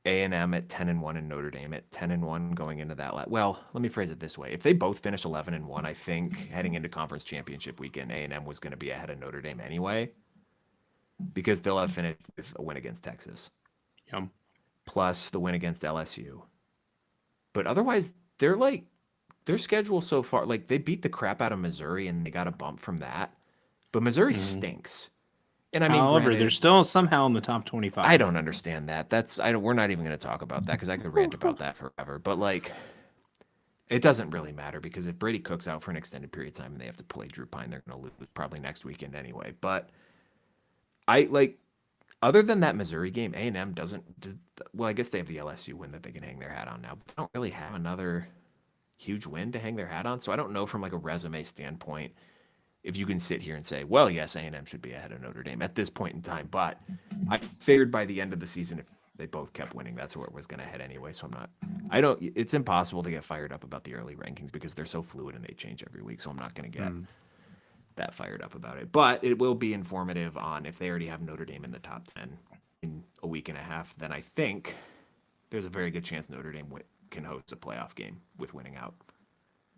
A&M at 10-1 and Notre Dame at 10-1 going into that, well, let me phrase it this way. If they both finish 11-1, I think heading into conference championship weekend, A&M was going to be ahead of Notre Dame anyway because they'll have finished with a win against Texas. Yum. Plus the win against LSU. But otherwise, their schedule so far, they beat the crap out of Missouri and they got a bump from that. But Missouri stinks. And I mean, however, they're still somehow in the top 25. I don't understand that. We're not even going to talk about that because I could rant about that forever. But it doesn't really matter because if Brady Cook's out for an extended period of time and they have to play Drew Pine, they're going to lose probably next weekend anyway. But other than that Missouri game, A&M doesn't. Well, I guess they have the LSU win that they can hang their hat on now. But they don't really have another huge win to hang their hat on. So I don't know from a resume standpoint if you can sit here and say, well, yes, A&M should be ahead of Notre Dame at this point in time. But I figured by the end of the season, if they both kept winning, that's where it was going to head anyway. So it's impossible to get fired up about the early rankings because they're so fluid and they change every week. So I'm not going to get that fired up about it. But it will be informative on if they already have Notre Dame in the top 10 in a week and a half, then I think there's a very good chance Notre Dame can host a playoff game with winning out.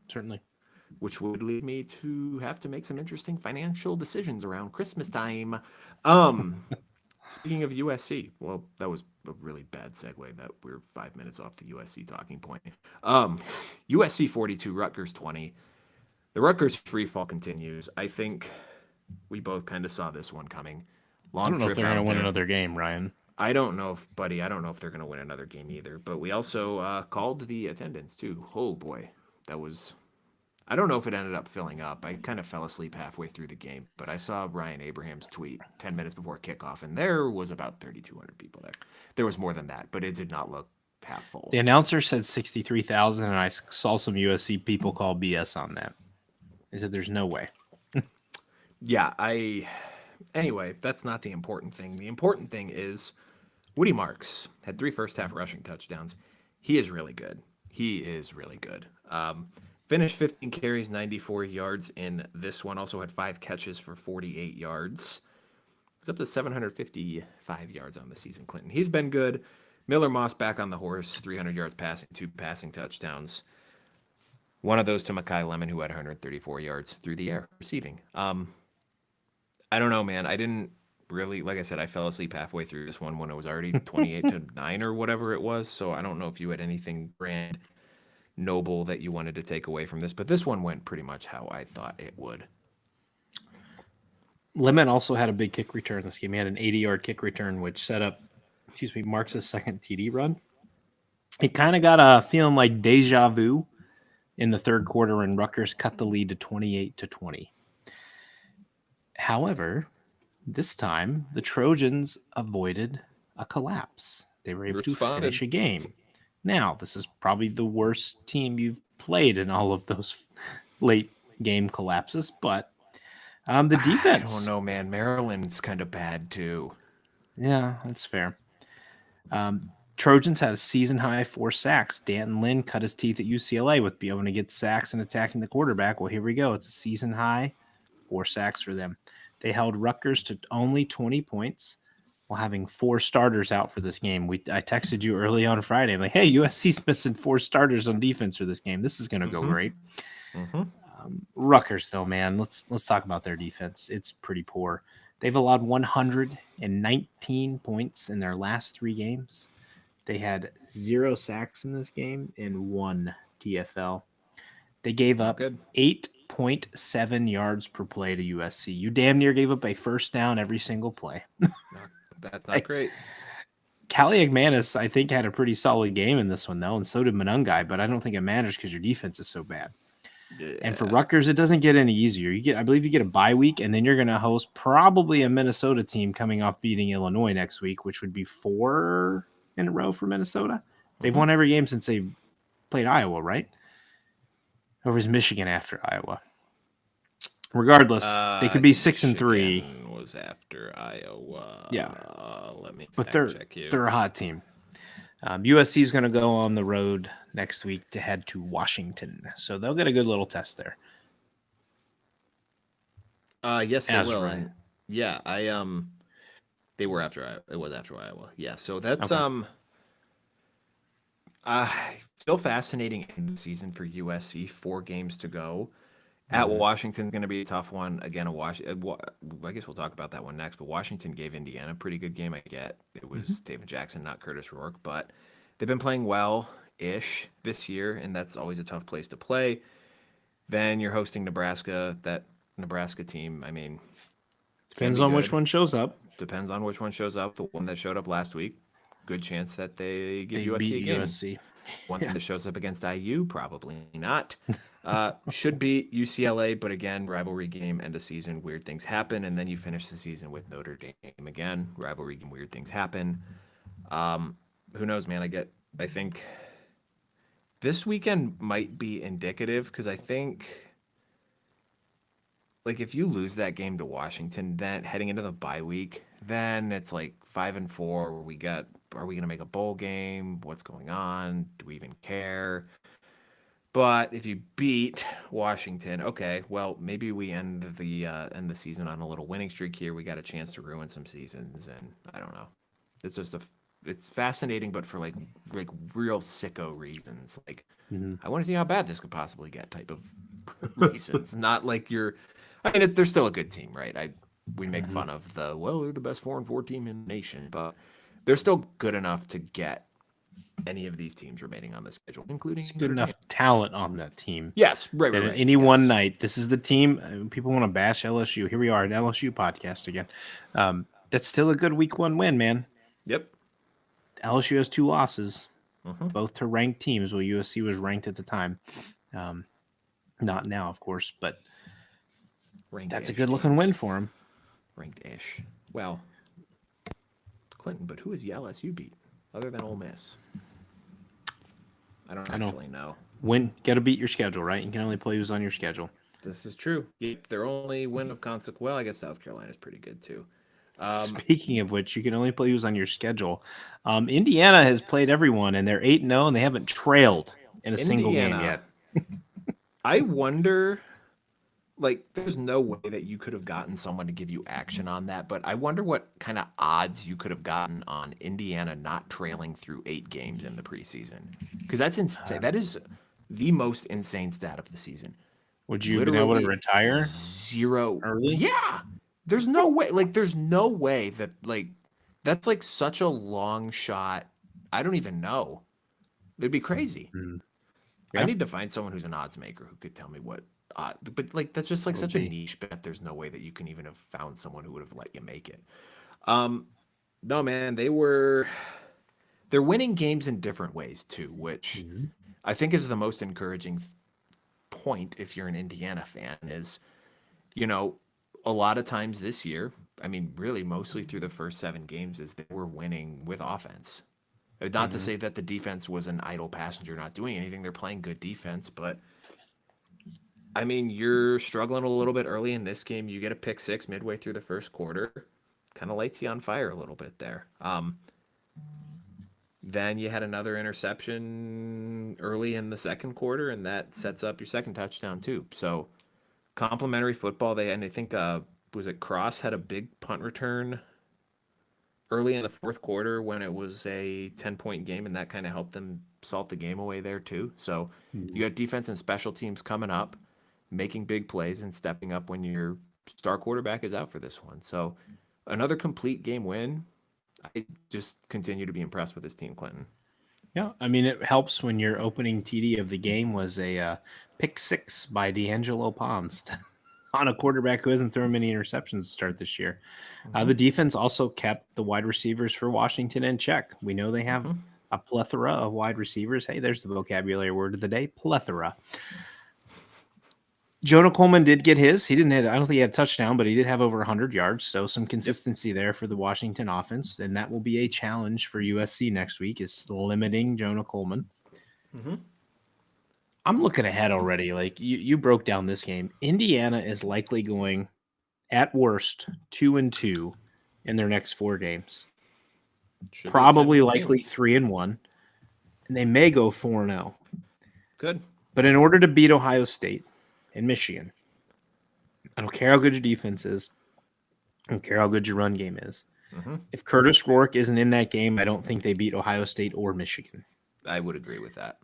Certainly. Which would lead me to have to make some interesting financial decisions around Christmas time. Speaking of USC, well, that was a really bad segue that we're 5 minutes off the USC talking point. USC 42, Rutgers 20. The Rutgers free fall continues. I think we both kind of saw this one coming. I don't know if they're going to win another game, Ryan. I don't know if they're going to win another game either. But we also called the attendance too. Oh boy, that was. I don't know if it ended up filling up. I kind of fell asleep halfway through the game, but I saw Ryan Abraham's tweet 10 minutes before kickoff, and there was about 3,200 people there. There was more than that, but it did not look half full. The announcer said 63,000, and I saw some USC people call BS on that. They said there's no way. Yeah, anyway, that's not the important thing. The important thing is Woody Marks had 3 first-half rushing touchdowns. He is really good. Finished 15 carries, 94 yards in this one. Also had 5 catches for 48 yards. He's up to 755 yards on the season, Clinton. He's been good. Miller Moss back on the horse, 300 yards passing, 2 passing touchdowns. One of those to Mekhi Lemon, who had 134 yards through the air receiving. I don't know, man. I didn't really, like I said, I fell asleep halfway through this one when it was already 28-9 or whatever it was. So I don't know if you had anything grand noble that you wanted to take away from this, but this one went pretty much how I thought it would. Lemon also had a big kick return this game. He had an 80-yard kick return, which set up marks his second TD run. It kind of got a feeling like deja vu in the third quarter when Rutgers cut the lead to 28-20. However, this time the Trojans avoided a collapse. They were able to finish a game. Now, this is probably the worst team you've played in all of those late game collapses, but the defense. I don't know, man. Maryland's kind of bad too. Yeah, that's fair. Trojans had a season-high 4 sacks. Danton Lynn cut his teeth at UCLA with being able to get sacks and attacking the quarterback. Well, here we go. It's a season-high 4 sacks for them. They held Rutgers to only 20 points while having 4 starters out for this game. I texted you early on Friday. I'm like, hey, USC's missing 4 starters on defense for this game. This is going to go great. Rutgers, though, man, let's talk about their defense. It's pretty poor. They've allowed 119 points in their last 3 games. They had 0 sacks in this game and 1 TFL. They gave up 8.7 yards per play to USC. You damn near gave up a first down every single play. That's not great. Kaliakmanis, I think, had a pretty solid game in this one, though, and so did Monungai, but I don't think it matters because your defense is so bad. Yeah. And for Rutgers, it doesn't get any easier. I believe you get a bye week, and then you're going to host probably a Minnesota team coming off beating Illinois next week, which would be 4 in a row for Minnesota. They've won every game since they played Iowa, right? Or was Michigan after Iowa? Regardless, they could be 6-3. Was after Iowa. Yeah, let me. But they're a hot team. USC is going to go on the road next week to head to Washington, so they'll get a good little test there. Yes, they will. Right. Yeah, they were after Iowa. It was after Iowa. Yeah, so that's okay. Still fascinating in the season for USC. 4 games to go. At Washington's going to be a tough one. Again, I guess we'll talk about that one next. But Washington gave Indiana a pretty good game. I get it was David Jackson, not Curtis Rourke, but they've been playing well-ish this year, and that's always a tough place to play. Then you're hosting Nebraska. That Nebraska team, I mean, depends on which one shows up. Depends on which one shows up. The one that showed up last week, good chance that they give USC a game. USC. One that shows up against IU, probably not. Should beat UCLA, but again, rivalry game, end of season, weird things happen, and then you finish the season with Notre Dame again, rivalry game, weird things happen. Who knows, man? I think this weekend might be indicative because I think, like, if you lose that game to Washington, then heading into the bye week, then it's like 5-4. Are we going to make a bowl game? What's going on? Do we even care? But if you beat Washington, okay, well, maybe we end the season on a little winning streak here. We got a chance to ruin some seasons, and I don't know. It's just it's fascinating, but for like real sicko reasons. Like, I want to see how bad this could possibly get type of reasons. Not like they're still a good team, right? We make fun of they're the best 4-4 team in the nation, but they're still good enough to get any of these teams remaining on the schedule, including good enough talent on that team. Yes, right. Any one night, this is the team. People want to bash LSU. Here we are, an LSU podcast again. That's still a good week 1 win, man. Yep. LSU has 2 losses, both to ranked teams. Well, USC was ranked at the time. Not now, of course, but that's a good-looking win for him. Ranked-ish. Well, Clinton, but who has LSU beat other than Ole Miss? I don't actually know. Got to beat your schedule, right? You can only play who's on your schedule. This is true. Yep, their only win of consequence. Well, I guess South Carolina's pretty good too. Speaking of which, you can only play who's on your schedule. Indiana has played everyone, and they're 8-0, and they haven't trailed in a single game yet. I wonder, like, there's no way that you could have gotten someone to give you action on that, but I wonder what kind of odds you could have gotten on Indiana not trailing through 8 games in the preseason. Because that's insane. That is the most insane stat of the season. Would you have been able to retire? 0 early? Yeah. There's no way. Like, there's no way that, like, that's like such a long shot. I don't even know. It'd be crazy. Yeah. I need to find someone who's an odds maker who could tell me what. But like that's just like such a niche bet. There's no way that you can even have found someone who would have let you make it. No, man, they're winning games in different ways too, which Mhm. I think is the most encouraging point if you're an Indiana fan is, you know, a lot of times this year, I mean, really mostly through the first 7 games, is they were winning with offense. Not to Mhm. say that the defense was an idle passenger not doing anything. They're playing good defense, but I mean, you're struggling a little bit early in this game. You get a pick six midway through the first quarter, kind of lights you on fire a little bit there. Then you had another interception early in the second quarter, and that sets up your second touchdown too. So complimentary football. And I think was it Cross had a big punt return early in the fourth quarter when it was a 10-point game, and that kind of helped them salt the game away there too. So you Mhm. got defense and special teams coming up, making big plays and stepping up when your star quarterback is out for this one. So another complete game win. I just continue to be impressed with this team, Clinton. Yeah, I mean, it helps when your opening TD of the game was a pick six by D'Angelo Pons on a quarterback who hasn't thrown many interceptions to start this year. Mm-hmm. The defense also kept the wide receivers for Washington in check. We know they have Mm-hmm. a plethora of wide receivers. Hey, there's the vocabulary word of the day, plethora. Jonah Coleman did get his. He didn't hit, I don't think he had a touchdown, but he did have over 100 yards. So some Yep. consistency there for the Washington offense. And that will be a challenge for USC next week is limiting Jonah Coleman. Mm-hmm. I'm looking ahead already. Like you broke down this game. Indiana is likely going at worst 2-2 in their next 4 games. Should be a 10 Probably win team. likely 3-1. And they may go 4-0. Good. But in order to beat Ohio State and Michigan, I don't care how good your defense is. I don't care how good your run game is. Mm-hmm. If Curtis Rourke isn't in that game, I don't think they beat Ohio State or Michigan. I would agree with that.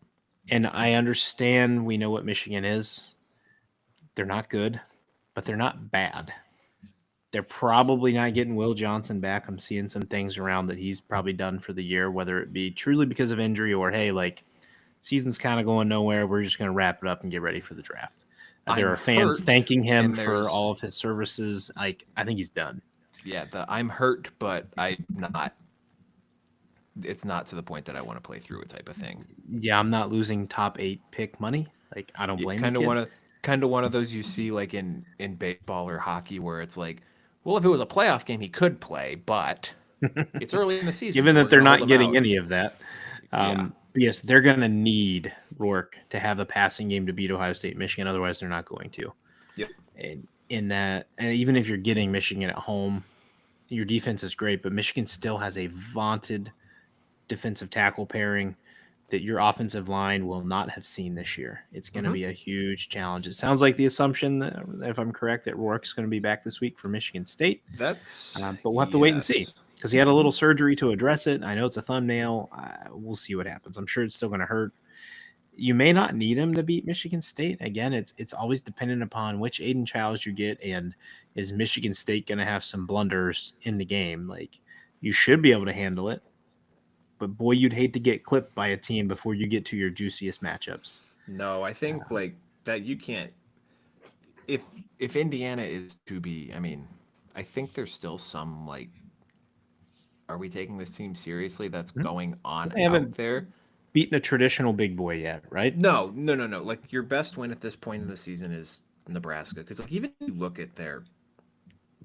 And I understand we know what Michigan is. They're not good, but they're not bad. They're probably not getting Will Johnson back. I'm seeing some things around that he's probably done for the year, whether it be truly because of injury or, hey, like, season's kind of going nowhere. We're just going to wrap it up and get ready for the draft. There I'm are fans hurt, thanking him and for there's all of his services. Like, I think he's done. yeah, I'm hurt, but I'm not. It's not to the point that I want to play through it type of thing. Yeah, I'm not losing top 8 pick money. Like, I don't You blame the kind of kid. want to, kind of one of those you see like in baseball or hockey where it's like, well, if it was a playoff game, he could play, but it's early in the season, Given so that we're they're gonna hold not him getting out. any of that. Yeah, Yes, they're going to need Rourke to have the passing game to beat Ohio State, Michigan. Otherwise, they're not going to. yep. And in that, and even if you're getting Michigan at home, your defense is great, but Michigan still has a vaunted defensive tackle pairing that your offensive line will not have seen this year. It's going to Mm-hmm. be a huge challenge. It sounds like the assumption, that, if I'm correct, that Rourke's going to be back this week for Michigan State. That's But we'll have to wait and see yes. because he had a Mm-hmm. little surgery to address it. I know it's a thumbnail. We'll see what happens. I'm sure it's still going to hurt. You may not need him to beat Michigan State. Again, it's always dependent upon which Aiden Childs you get, and is Michigan State going to have some blunders in the game? Like, you should be able to handle it, but boy, you'd hate to get clipped by a team before you get to your juiciest matchups. No, I think like that you can't. If if Indiana is to be, I mean, I think there's still some like, are we taking this team seriously? That's Hmm? going on They out haven't there. beaten a traditional big boy yet, right? No, no, no, no. Like your best win at this point in the season is Nebraska, because like even if you look at their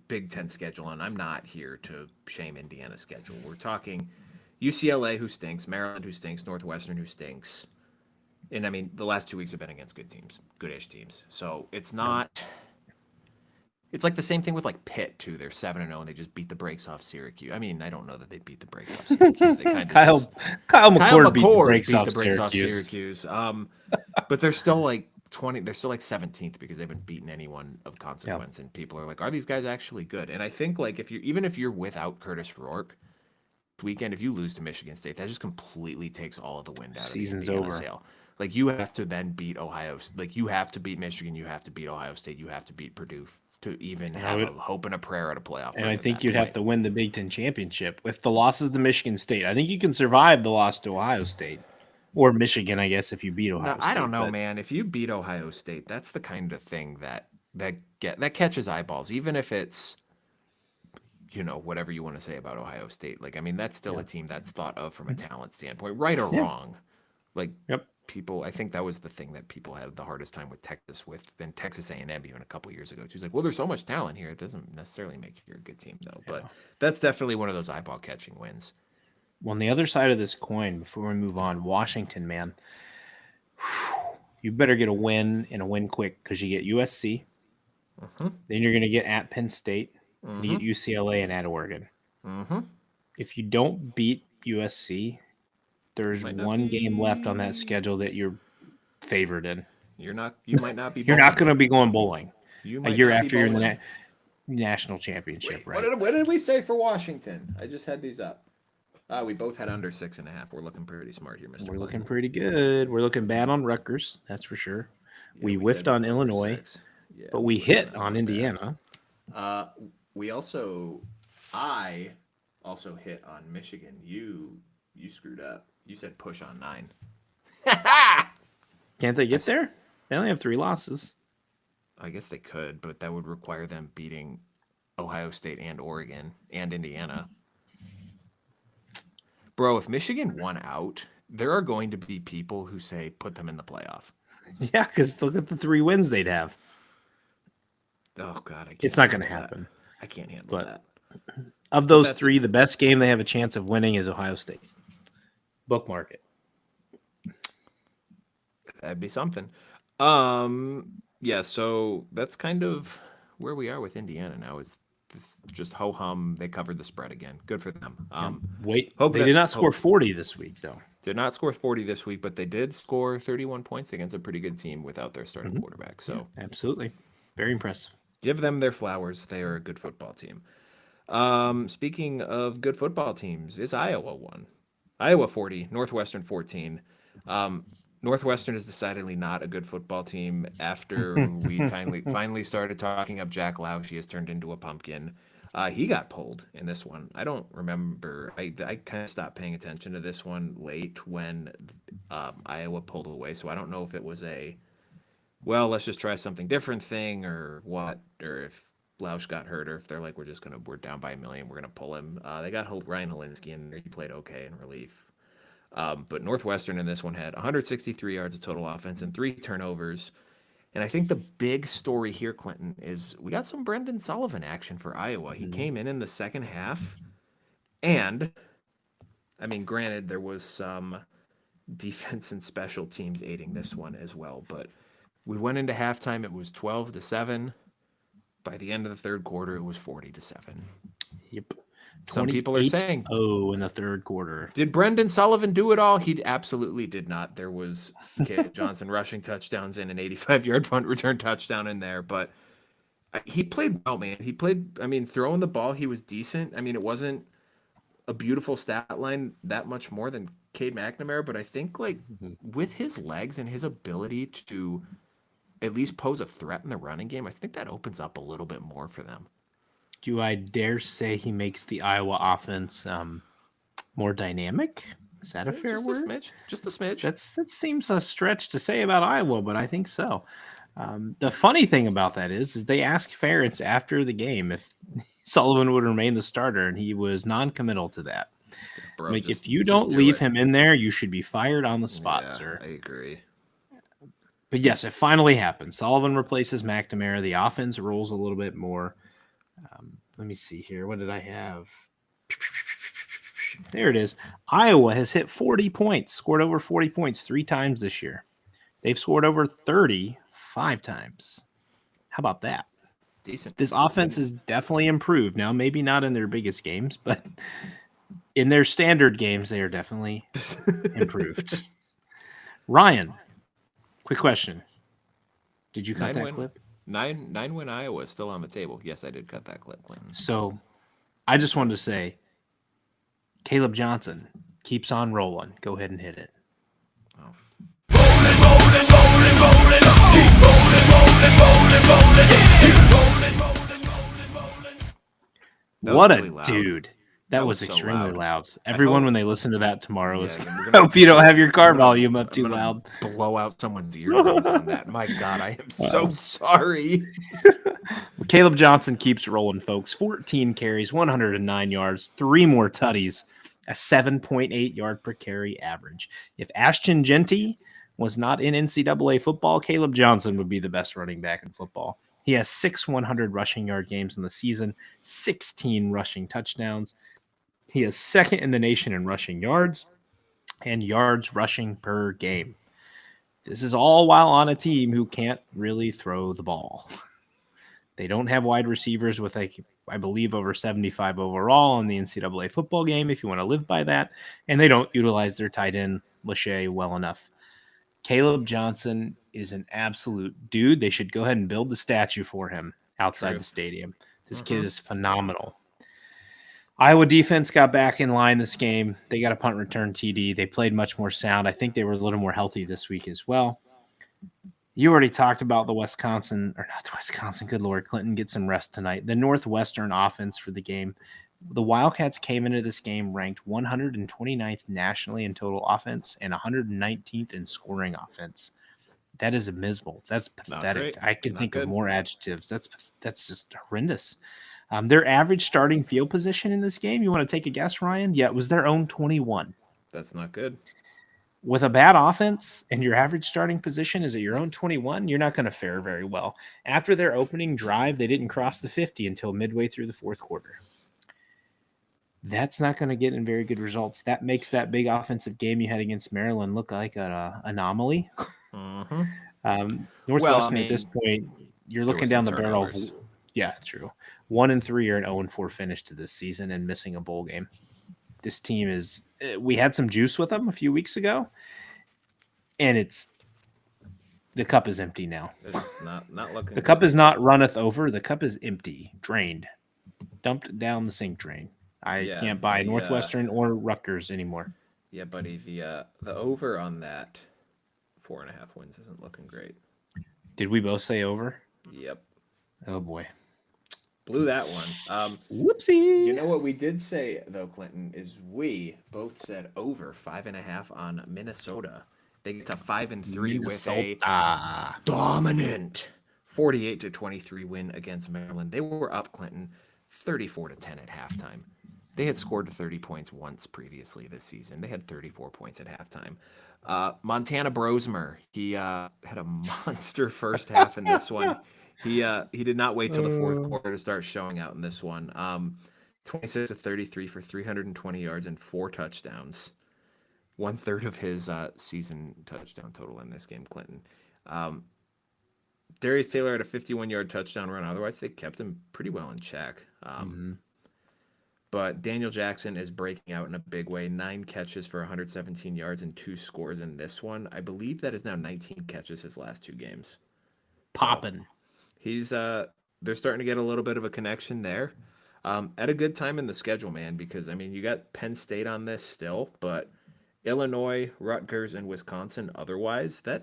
Big Ten schedule, and I'm not here to shame Indiana's schedule. We're talking UCLA, who stinks, Maryland, who stinks, Northwestern, who stinks, and I mean the last 2 weeks have been against good teams, goodish teams. So it's Yeah. not. It's like the same thing with like Pitt too. They're 7-0 and they just beat the brakes off Syracuse. I mean, I don't know that they beat the brakes off Syracuse. They kind of Kyle just Kyle Kyle McCord beat the McCord brakes beat off the brakes off Syracuse. Syracuse. But they're still like 20. They're still like 17th because they haven't beaten anyone of consequence. And people are like, are these guys actually good? And I think like if you're even if you're without Curtis Rourke this weekend, if you lose to Michigan State, that just completely takes all of the wind out of the Season's Indiana over. sail. Like you have to then beat Ohio. Like you have to beat Michigan. You have to beat Ohio State. You have to beat Purdue to even have a hope and a prayer at a playoff. And I berth at think that you'd have point. to win the Big Ten championship with the losses to Michigan State. I think you can survive the loss to Ohio State or Michigan, I guess, if you beat Ohio No, State. I don't know, but man. If you beat Ohio State, that's the kind of thing that catches eyeballs, even if it's whatever you want to say about Ohio State. Like, I mean, that's still Yeah. a team that's thought of from a talent standpoint, right or Yeah. wrong. Like, Yep. people, I think that was the thing that people had the hardest time with Texas and Texas A&M even a couple years ago. She's like, well, there's so much talent here. It doesn't necessarily make you a good team, though. Yeah. But that's definitely one of those eyeball-catching wins. Well, on the other side of this coin, before we move on, Washington, man, you better get a win and a win quick because you get USC. Mm-hmm. Then you're going to get at Penn State. Mm-hmm. And you get UCLA and at Oregon. Mm-hmm. If you don't beat USC, there's one game left on that schedule that you're favored in. You might not be. You're not going to be going bowling a year after you're in the national championship, right? What did we say for Washington? I just had these up. We both had under 6.5. We're looking pretty smart here, Mr. We're looking pretty good. We're looking bad on Rutgers, that's for sure. Yeah, we whiffed on Illinois, but we hit on Indiana. I also hit on Michigan. You screwed up. You said push on 9. Can't they get there? They only have 3 losses. I guess they could, but that would require them beating Ohio State and Oregon and Indiana. Bro, if Michigan won out, there are going to be people who say put them in the playoff. Yeah, because look at the 3 wins they'd have. Oh, God. I can't. It's not going to happen. I can't handle that. Of those 3, the best game they have a chance of winning is Ohio State. Bookmark it. That'd be something. Yeah, so that's kind of where we are with Indiana now. Is this just ho-hum? They covered the spread again. Good for them. They did not score 40 this week, though. Did not score 40 this week, but they did score 31 points against a pretty good team without their starting quarterback. So yeah, absolutely. Very impressive. Give them their flowers. They are a good football team. Speaking of good football teams, is Iowa one? Iowa 40, Northwestern 14. Northwestern is decidedly not a good football team after we finally started talking up Jack Lau. He has turned into a pumpkin. He got pulled in this one. I don't remember. I kind of stopped paying attention to this one late when Iowa pulled away. So I don't know if it was let's just try something different thing or what, or if Lausch got hurt, or if they're like, we're down by 1 million, we're going to pull him. They got Ryan Helinski in there. He played okay in relief. But Northwestern in this one had 163 yards of total offense and 3 turnovers. And I think the big story here, Clinton, is we got some Brendan Sullivan action for Iowa. He came in the second half. And, I mean, granted, there was some defense and special teams aiding this one as well. But we went into halftime. It was 12-7. By the end of the third quarter, it was 40-7. Yep. Some people are saying, in the third quarter. Did Brendan Sullivan do it all? He absolutely did not. There was Caleb Johnson rushing touchdowns and an 85-yard punt return touchdown in there. But he played well, man. Throwing the ball, he was decent. I mean, it wasn't a beautiful stat line that much more than Cade McNamara. But I think, with his legs and his ability to at least pose a threat in the running game, I think that opens up a little bit more for them. Do I dare say he makes the Iowa offense more dynamic? Is that a fair word? Just a smidge. That seems a stretch to say about Iowa, but I think so. The funny thing about that is they asked Ferentz after the game if Sullivan would remain the starter, and he was non-committal to that. Bro, if you don't leave him in there, you should be fired on the spot, sir. I agree. But yes, it finally happened. Sullivan replaces McNamara. The offense rolls a little bit more. Let me see here. What did I have? There it is. Iowa has hit 40 points, scored over 40 points 3 times this year. They've scored over 30 5 times. How about that? Decent. This offense is definitely improved. Now, maybe not in their biggest games, but in their standard games, they are definitely improved. Ryan, quick question. Did you cut that clip? 9-win Iowa is still on the table. Yes, I did cut that clip, Clinton. So I just wanted to say, Caleb Johnson keeps on rolling. Go ahead and hit it. Oh. What a dude. That was so extremely loud. loud. Everyone, hope- when they listen to that tomorrow, is Yeah, we're I hope you don't have your car volume up I'm too gonna loud. blow out someone's eardrums on that. My God, I am so sorry. Caleb Johnson keeps rolling, folks. 14 carries, 109 yards, 3 more tutties, a 7.8 yard per carry average. If Ashton Genty was not in NCAA football, Caleb Johnson would be the best running back in football. He has 6 100 rushing yard games in the season, 16 rushing touchdowns. He is second in the nation in rushing yards and yards rushing per game. This is all while on a team who can't really throw the ball. They don't have wide receivers with, I believe, over 75 overall in the NCAA football game, if you want to live by that. And they don't utilize their tight end, Lachey, well enough. Caleb Johnson is an absolute dude. They should go ahead and build the statue for him outside the stadium. This kid is phenomenal. Iowa defense got back in line this game. They got a punt return TD. They played much more sound. I think they were a little more healthy this week as well. You already talked about the Wisconsin, or not the Wisconsin, good Lord, Clinton, get some rest tonight. The Northwestern offense for the game. The Wildcats came into this game ranked 129th nationally in total offense and 119th in scoring offense. That is abysmal. That's pathetic. I can think of more adjectives. That's just horrendous. Their average starting field position in this game, you want to take a guess, Ryan? Yeah, it was their own 21. That's not good. With a bad offense and your average starting position is at your own 21, you're not going to fare very well. After their opening drive, they didn't cross the 50 until midway through the fourth quarter. That's not going to get in very good results. That makes that big offensive game you had against Maryland look like an anomaly. Northwestern at this point, you're looking down the barrel of, yeah, true. 1-3 or an 0-4 finish to this season and missing a bowl game. This team is, we had some juice with them a few weeks ago, and the cup is empty now. It's not looking. The cup is not runneth over. The cup is empty, drained, dumped down the sink drain. I can't buy Northwestern or Rutgers anymore. Yeah, buddy, the over on that 4.5 wins isn't looking great. Did we both say over? Yep. Oh boy. Blew that one. Whoopsie. You know what we did say, though, Clinton, is we both said over 5.5 on Minnesota. They get to 5-3 with a dominant 48-23 win against Maryland. They were up, Clinton, 34-10 at halftime. They had scored 30 points once previously this season. They had 34 points at halftime. Montana Brosmer, he had a monster first half in this one. He did not wait till the fourth quarter to start showing out in this one. 26-33 for 320 yards and 4 touchdowns. 1/3 of his season touchdown total in this game, Clinton. Darius Taylor had a 51-yard touchdown run. Otherwise, they kept him pretty well in check. But Daniel Jackson is breaking out in a big way. 9 catches for 117 yards and 2 scores in this one. I believe that is now 19 catches his last 2 games. Popping. He's they're starting to get a little bit of a connection there. At a good time in the schedule, man, because I mean you got Penn State on this still, but Illinois, Rutgers, and Wisconsin otherwise. I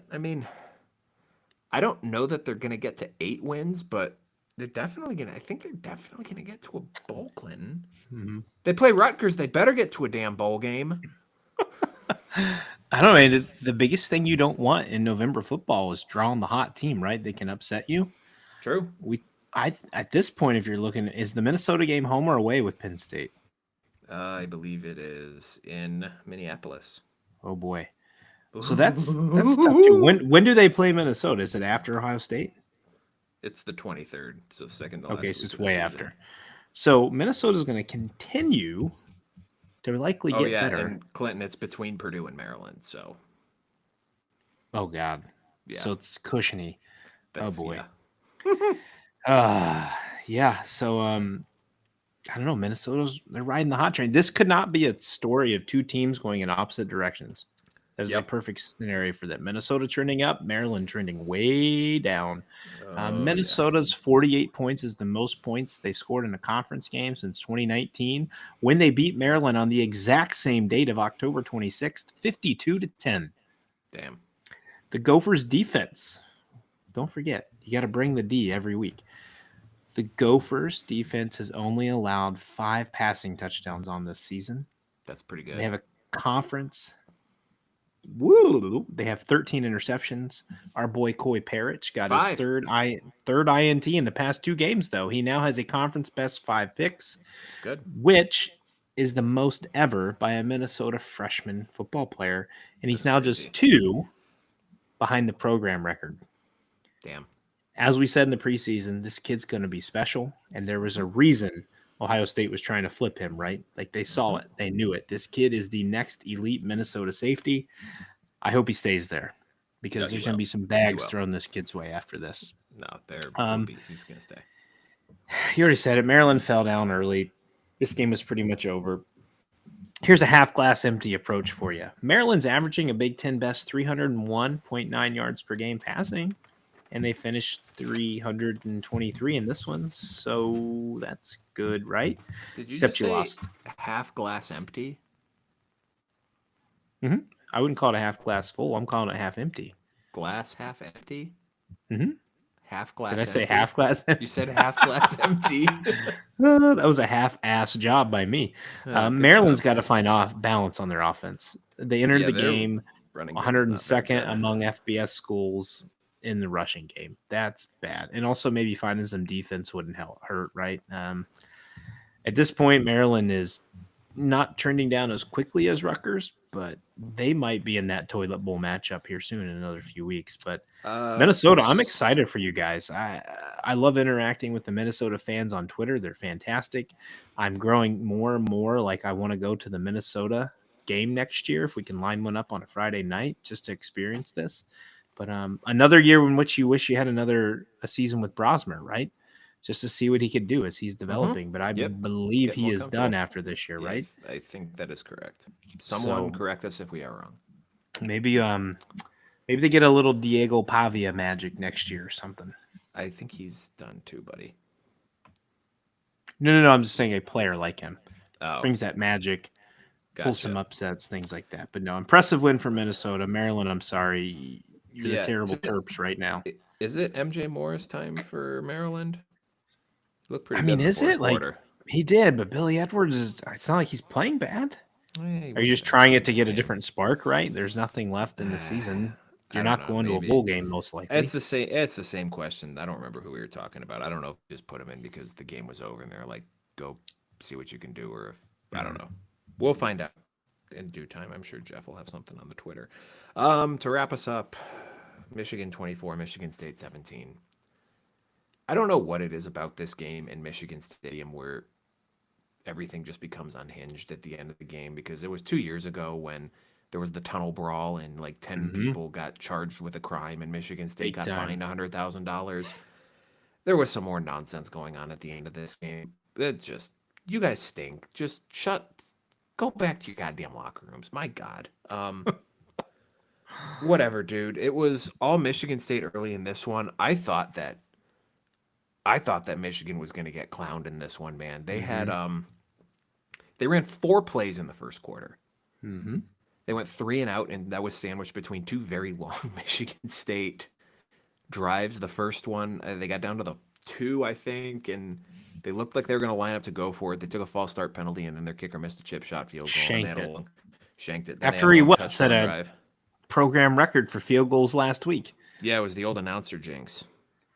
don't know that they're gonna get to 8 wins, but I think they're definitely gonna get to a bowl, Clinton. They play Rutgers, they better get to a damn bowl game. I don't know, man. The biggest thing you don't want in November football is drawing the hot team, right? They can upset you. True. At this point, if you're looking, is the Minnesota game home or away with Penn State? I believe it is in Minneapolis. Oh boy. So that's tough too. When do they play Minnesota? Is it after Ohio State? It's the 23rd, so second to last. Okay, so it's way after. So Minnesota's going to continue to likely get better. And Clinton, it's between Purdue and Maryland, so. Oh God. Yeah. So it's cushiony. Oh boy. Yeah. So I don't know. They're riding the hot train. This could not be a story of 2 teams going in opposite directions. That is a perfect scenario for that. Minnesota trending up, Maryland trending way down. Minnesota's 48 points is the most points they scored in a conference game since 2019 when they beat Maryland on the exact same date of October 26th, 52-10. Damn. The Gophers defense. Don't forget, you got to bring the D every week. The Gophers defense has only allowed 5 passing touchdowns on this season. That's pretty good. They have a conference. Woo! They have 13 interceptions. Our boy Coy Parrish got 5. his third INT in the past 2 games, though. He now has a conference best 5 picks, It's good. which is the most ever by a Minnesota freshman football player, and he's That's now crazy. just 2 behind the program record. Damn. As we said in the preseason, this kid's going to be special, and there was a reason Ohio State was trying to flip him, right? Like they saw it, they knew it. This kid is the next elite Minnesota safety. I hope he stays there because there's going to be some bags thrown this kid's way after this. No, he's going to stay. You already said it. Maryland fell down early. This game was pretty much over. Here's a half glass empty approach for you. Maryland's averaging a Big Ten best 301.9 yards per game passing, and they finished 323 in this one, so that's good, right? Did you Except just you say lost. Half glass empty? Mm-hmm. I wouldn't call it a half glass full. I'm calling it half empty. Glass half empty? Mm-hmm. Half glass Did I empty? say half glass empty? You said half glass empty. That was a half-ass job by me. Maryland's got to find balance on their offense. They entered the game 102nd among FBS schools in the rushing game. That's bad. And also maybe finding some defense wouldn't hurt, right? At this point, Maryland is not trending down as quickly as Rutgers, but they might be in that toilet bowl matchup here soon in another few weeks. But Minnesota, I'm excited for you guys. I love interacting with the Minnesota fans on Twitter. They're fantastic. I'm growing more and more like I want to go to the Minnesota game next year if we can line one up on a Friday night just to experience this. But another year in which you wish you had a season with Brosmer, right? Just to see what he could do as he's developing. But I believe he is done after this year, right? I think that is correct. Someone correct us if we are wrong. Maybe they get a little Diego Pavia magic next year or something. I think he's done too, buddy. No. I'm just saying a player like him brings that magic, Gotcha. pulls some upsets, things like that. But no, impressive win for Minnesota. Maryland, I'm sorry. You're the terrible Terps right now. Is it MJ Morris time for Maryland? Look pretty. I mean, is it like he did? But Billy Edwards it's not like he's playing bad. Are you just trying it to get a different spark? Right? There's nothing left in the season. You're not going to a bowl game, most likely. It's the same. It's the same question. I don't remember who we were talking about. I don't know if we just put him in because the game was over and they're like, "Go see what you can do," or if I don't know. We'll find out in due time. I'm sure Jeff will have something on the Twitter. To wrap us up, Michigan 24, Michigan State 17. I don't know what it is about this game in Michigan Stadium where everything just becomes unhinged at the end of the game, because it was 2 years ago when there was the tunnel brawl and like 10 people got charged with a crime and Michigan State got fined $100,000. There was some more nonsense going on at the end of this game. You guys stink. Just go back to your goddamn locker rooms. My God. Whatever, dude. It was all Michigan State early in this one. I thought that Michigan was going to get clowned in this one, man. They had they ran 4 plays in the first quarter. Mm-hmm. They went 3 and out, and that was sandwiched between 2 very long Michigan State drives. The first one, they got down to the 2, I think, and they looked like they were going to line up to go for it. They took a false start penalty, and then their kicker missed a chip shot field goal. Shanked it. After he set a program record for field goals last week. Yeah, it was the old announcer jinx.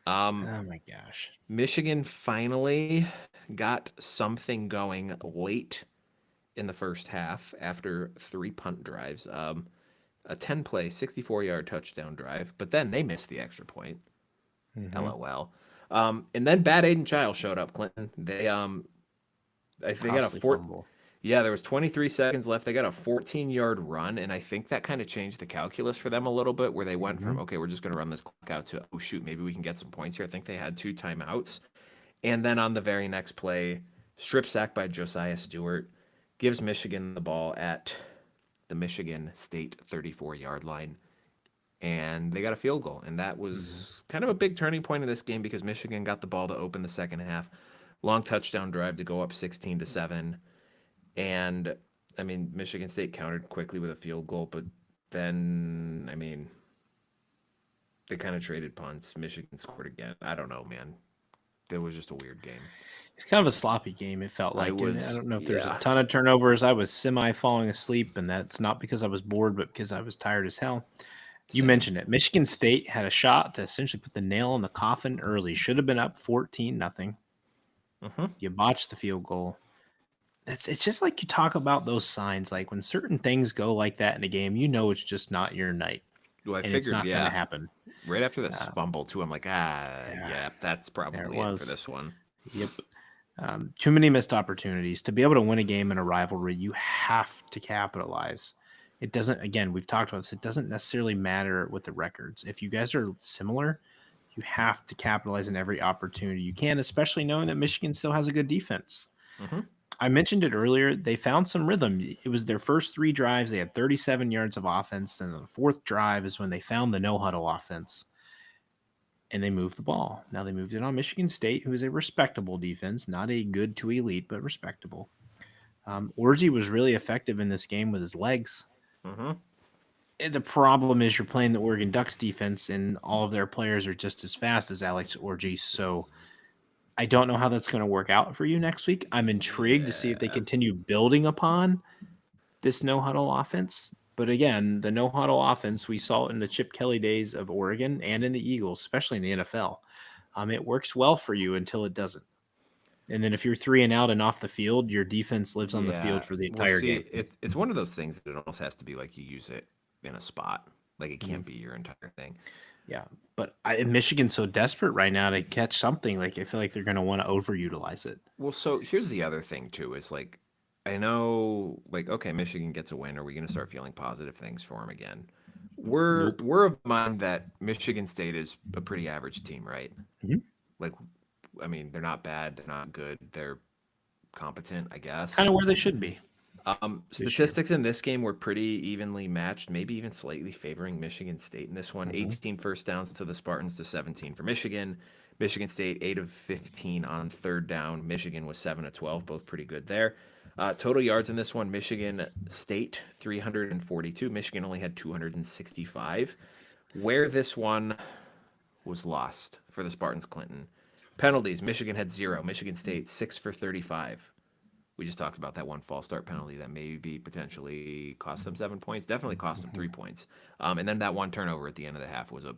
Oh my gosh. Michigan finally got something going late in the first half after 3 punt drives. A 10-play, 64-yard touchdown drive, but then they missed the extra point. LOL. And then bad Aiden Chiles showed up, Clinton. They I think got a fumble. Yeah, there was 23 seconds left. They got a 14-yard run, and I think that kind of changed the calculus for them a little bit, where they went from, okay, we're just going to run this clock out to, oh, shoot, maybe we can get some points here. I think they had 2 timeouts. And then on the very next play, strip sack by Josiah Stewart, gives Michigan the ball at the Michigan State 34-yard line, and they got a field goal. And that was kind of a big turning point in this game because Michigan got the ball to open the second half. Long touchdown drive to go up 16-7. And, I mean, Michigan State countered quickly with a field goal, but then, I mean, they kind of traded punts. Michigan scored again. I don't know, man. was just a weird game. It's kind of a sloppy game, it felt like. And I don't know if there's a ton of turnovers. I was semi-falling asleep, and that's not because I was bored, but because I was tired as hell. You mentioned it. Michigan State had a shot to essentially put the nail in the coffin early. Should have been up 14-0. You botched the field goal. It's just like you talk about those signs. Like when certain things go like that in a game, you know it's just not your night. Well, I and figured, it's not going to happen. Right after this fumble, too, I'm like, yeah, that's probably it for this one. Yep. Too many missed opportunities. To be able to win a game in a rivalry, you have to capitalize. It doesn't, again, we've talked about this, it doesn't necessarily matter with the records. If you guys are similar, you have to capitalize on every opportunity you can, especially knowing that Michigan still has a good defense. I mentioned it earlier. They found some rhythm. It was their first 3 drives. They had 37 yards of offense. And the 4th drive is when they found the no-huddle offense. And they moved the ball. Now they moved it on Michigan State, who is a respectable defense, not a good to elite, but respectable. Orji was really effective in this game with his legs. The problem is you're playing the Oregon Ducks defense, and all of their players are just as fast as Alex Orji. So I don't know how that's going to work out for you next week. I'm intrigued to see if they continue building upon this no-huddle offense. But again, the no-huddle offense, we saw it in the Chip Kelly days of Oregon and in the Eagles, especially in the NFL. It works well for you until it doesn't. And then if you're 3 and out and off the field, your defense lives on the field for the entire game. It's one of those things that it almost has to be like you use it in a spot. Like it can't be your entire thing. Yeah, but Michigan's so desperate right now to catch something. Like I feel like they're going to want to overutilize it. Well, so here's the other thing too. Is like I know, like okay, Michigan gets a win. Are we going to start feeling positive things for them again? We're of mind that Michigan State is a pretty average team, right? Like, I mean, they're not bad, they're not good, they're competent, I guess. Kind of where they should be. Statistics in this game were pretty evenly matched, maybe even slightly favoring Michigan State in this one. 18 first downs to the Spartans to 17 for Michigan. Michigan State 8 of 15 on 3rd down. Michigan was 7 of 12, both pretty good there. Total yards in this one, Michigan State 342. Michigan only had 265. Where this one was lost for the Spartans, Clinton. Penalties, Michigan had 0. Michigan State 6 for 35. We just talked about that one false start penalty that maybe potentially cost them 7 points. Definitely cost them 3 points. And then that one turnover at the end of the half was I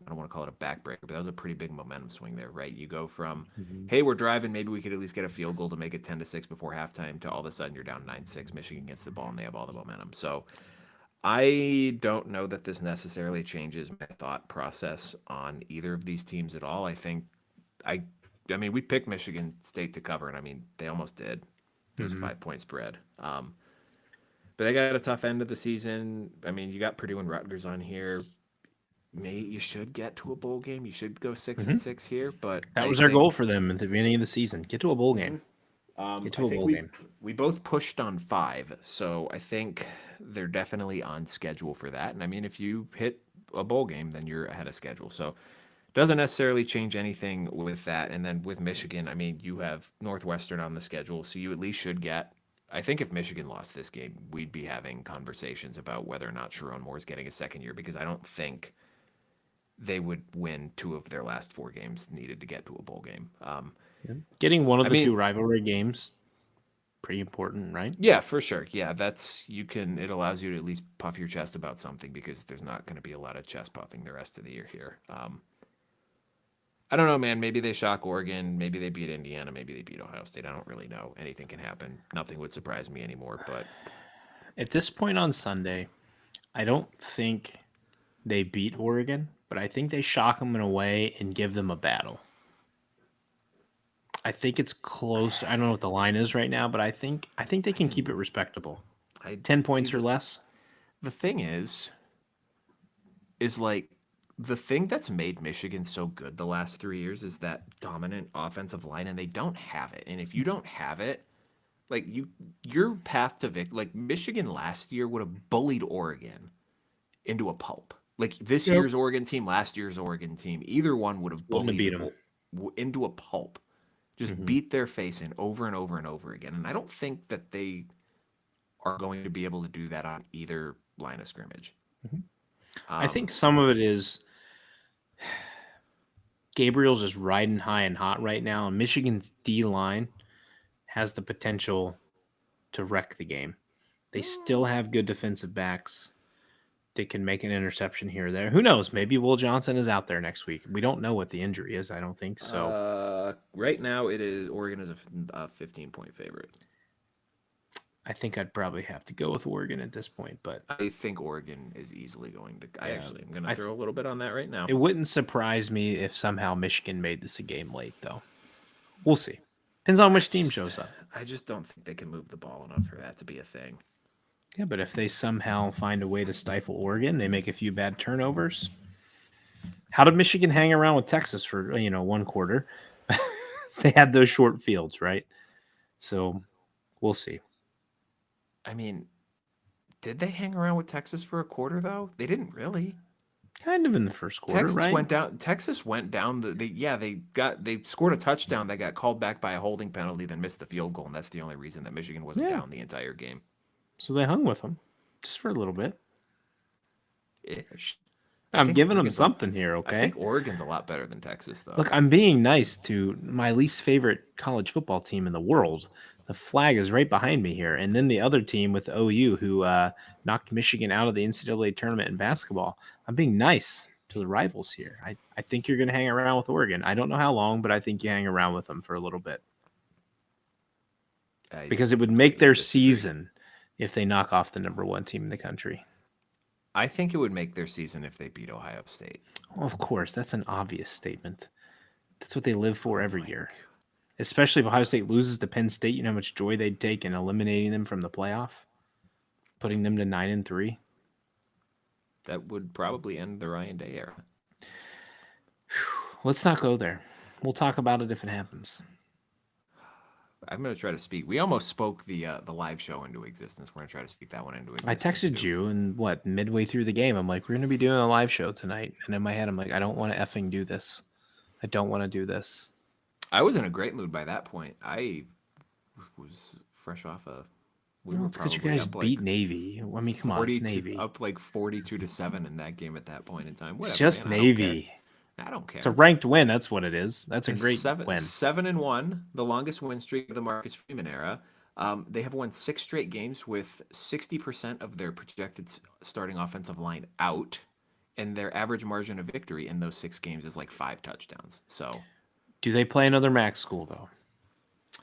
don't want to call it a backbreaker, but that was a pretty big momentum swing there, right? You go from, hey, we're driving, maybe we could at least get a field goal to make it 10-6 before halftime, to all of a sudden you're down 9-6. Michigan gets the ball and they have all the momentum. So I don't know that this necessarily changes my thought process on either of these teams at all. I think I mean, we picked Michigan State to cover, and I mean, they almost did. It was a 5-point spread. But they got a tough end of the season. I mean, you got Purdue and Rutgers on here. You should get to a bowl game. You should go 6-6 here. But that was our goal for them at the beginning of the season. Get to a bowl game. Get to a bowl game. We both pushed on 5, so I think they're definitely on schedule for that. And I mean, if you hit a bowl game, then you're ahead of schedule. So doesn't necessarily change anything with that. And then with Michigan, I mean, you have Northwestern on the schedule, so you at least should get. I think if Michigan lost this game, we'd be having conversations about whether or not Sharon Moore is getting a second year, because I don't think they would win 2 of their last 4 games needed to get to a bowl game. Getting one of the 2 rivalry games, pretty important, right? Yeah, for sure. Yeah, it allows you to at least puff your chest about something, because there's not going to be a lot of chest puffing the rest of the year here. I don't know, man. Maybe they shock Oregon. Maybe they beat Indiana. Maybe they beat Ohio State. I don't really know. Anything can happen. Nothing would surprise me anymore. But at this point on Sunday, I don't think they beat Oregon, but I think they shock them in a way and give them a battle. I think it's close. I don't know what the line is right now, but I think they can keep it respectable. 10 points or less. The thing is like, the thing that's made Michigan so good the last 3 years is that dominant offensive line, and they don't have it. And if you don't have it, like your path to like Michigan last year would have bullied Oregon into a pulp. Like this year's Oregon team, last year's Oregon team, either one would have bullied them into a pulp. Just beat their face in over and over and over again. And I don't think that they are going to be able to do that on either line of scrimmage. I think some of it is Gabriel's just riding high and hot right now, and Michigan's D-line has the potential to wreck the game. They still have good defensive backs. They can make an interception here or there. Who knows? Maybe Will Johnson is out there next week. We don't know what the injury is. I don't think so. Right now, Oregon is a 15-point favorite. I think I'd probably have to go with Oregon at this point, but I think Oregon is easily going to. I actually am going to throw a little bit on that right now. It wouldn't surprise me if somehow Michigan made this a game late, though. We'll see. Depends on which team shows up. I just don't think they can move the ball enough for that to be a thing. Yeah, but if they somehow find a way to stifle Oregon, they make a few bad turnovers. How did Michigan hang around with Texas for, one quarter? They had those short fields, right? So we'll see. I mean, did they hang around with Texas for a quarter, though? They didn't really. Kind of in the first quarter, right? Texas went down. They scored a touchdown that got called back by a holding penalty, then missed the field goal, and that's the only reason that Michigan wasn't down the entire game. So they hung with them just for a little bit. Ish. I'm giving them something here, okay? I think Oregon's a lot better than Texas, though. Look, I'm being nice to my least favorite college football team in the world. The flag is right behind me here. And then the other team with OU who knocked Michigan out of the NCAA tournament in basketball. I'm being nice to the rivals here. I think you're going to hang around with Oregon. I don't know how long, but I think you hang around with them for a little bit. Because it would make their season if they knock off the number one team in the country. I think it would make their season if they beat Ohio State. Well, of course, that's an obvious statement. That's what they live for every year. Especially if Ohio State loses to Penn State, you know how much joy they'd take in eliminating them from the playoff, putting them to 9-3. That would probably end the Ryan Day era. Let's not go there. We'll talk about it if it happens. I'm going to try to speak. We almost spoke the live show into existence. We're going to try to speak that one into existence. I texted you, and midway through the game, I'm like, we're going to be doing a live show tonight. And in my head, I'm like, I don't want to effing do this. I don't want to do this. I was in a great mood by that point. I was fresh off It's because you guys beat Navy. I mean, come on, it's Navy. Up like 42-7 in that game at that point in time. Whatever, it's just Navy. I don't care. It's a ranked win. That's what it is. That's a great win. 7-1, the longest win streak of the Marcus Freeman era. They have won 6 straight games with 60% of their projected starting offensive line out, and their average margin of victory in those 6 games is like 5 touchdowns. So, do they play another MAC school though?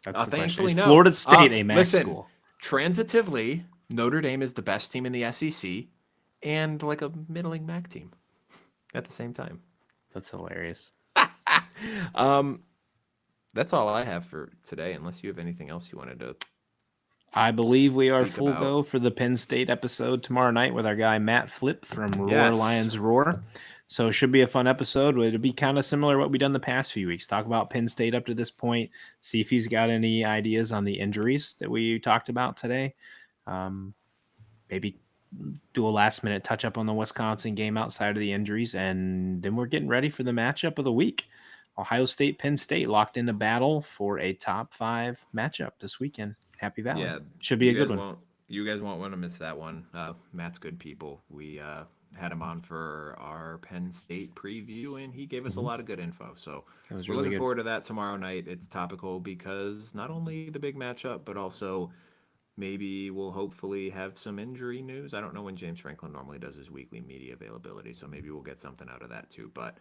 That's the question. Is Florida State a MAC school? Transitively, Notre Dame is the best team in the SEC, and like a middling MAC team at the same time. That's hilarious. That's all I have for today, unless you have anything else you wanted to. I believe we are full go for the Penn State episode tomorrow night with our guy Matt Flip from Roar Lions Roar. So it should be a fun episode. It'll be kind of similar to what we've done the past few weeks. Talk about Penn State up to this point. See if he's got any ideas on the injuries that we talked about today. Maybe do a last-minute touch-up on the Wisconsin game outside of the injuries, and then we're getting ready for the matchup of the week. Ohio State, Penn State locked into battle for a top 5 matchup this weekend. Happy Valley. Yeah, should be a good one. You guys won't want to miss that one. Matt's good people. We had him on for our Penn State preview, and he gave us a lot of good info. So we're looking forward to that tomorrow night. It's topical because not only the big matchup, but also maybe we'll hopefully have some injury news. I don't know when James Franklin normally does his weekly media availability, so maybe we'll get something out of that too. But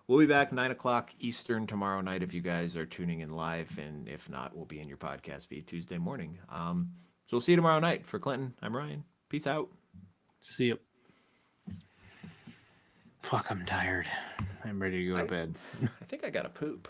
we'll be back 9 o'clock Eastern tomorrow night if you guys are tuning in live, and if not, we'll be in your podcast feed Tuesday morning. So we'll see you tomorrow night. For Clinton, I'm Ryan. Peace out. See you. Fuck, I'm tired. I'm ready to go to bed. I think I got to poop.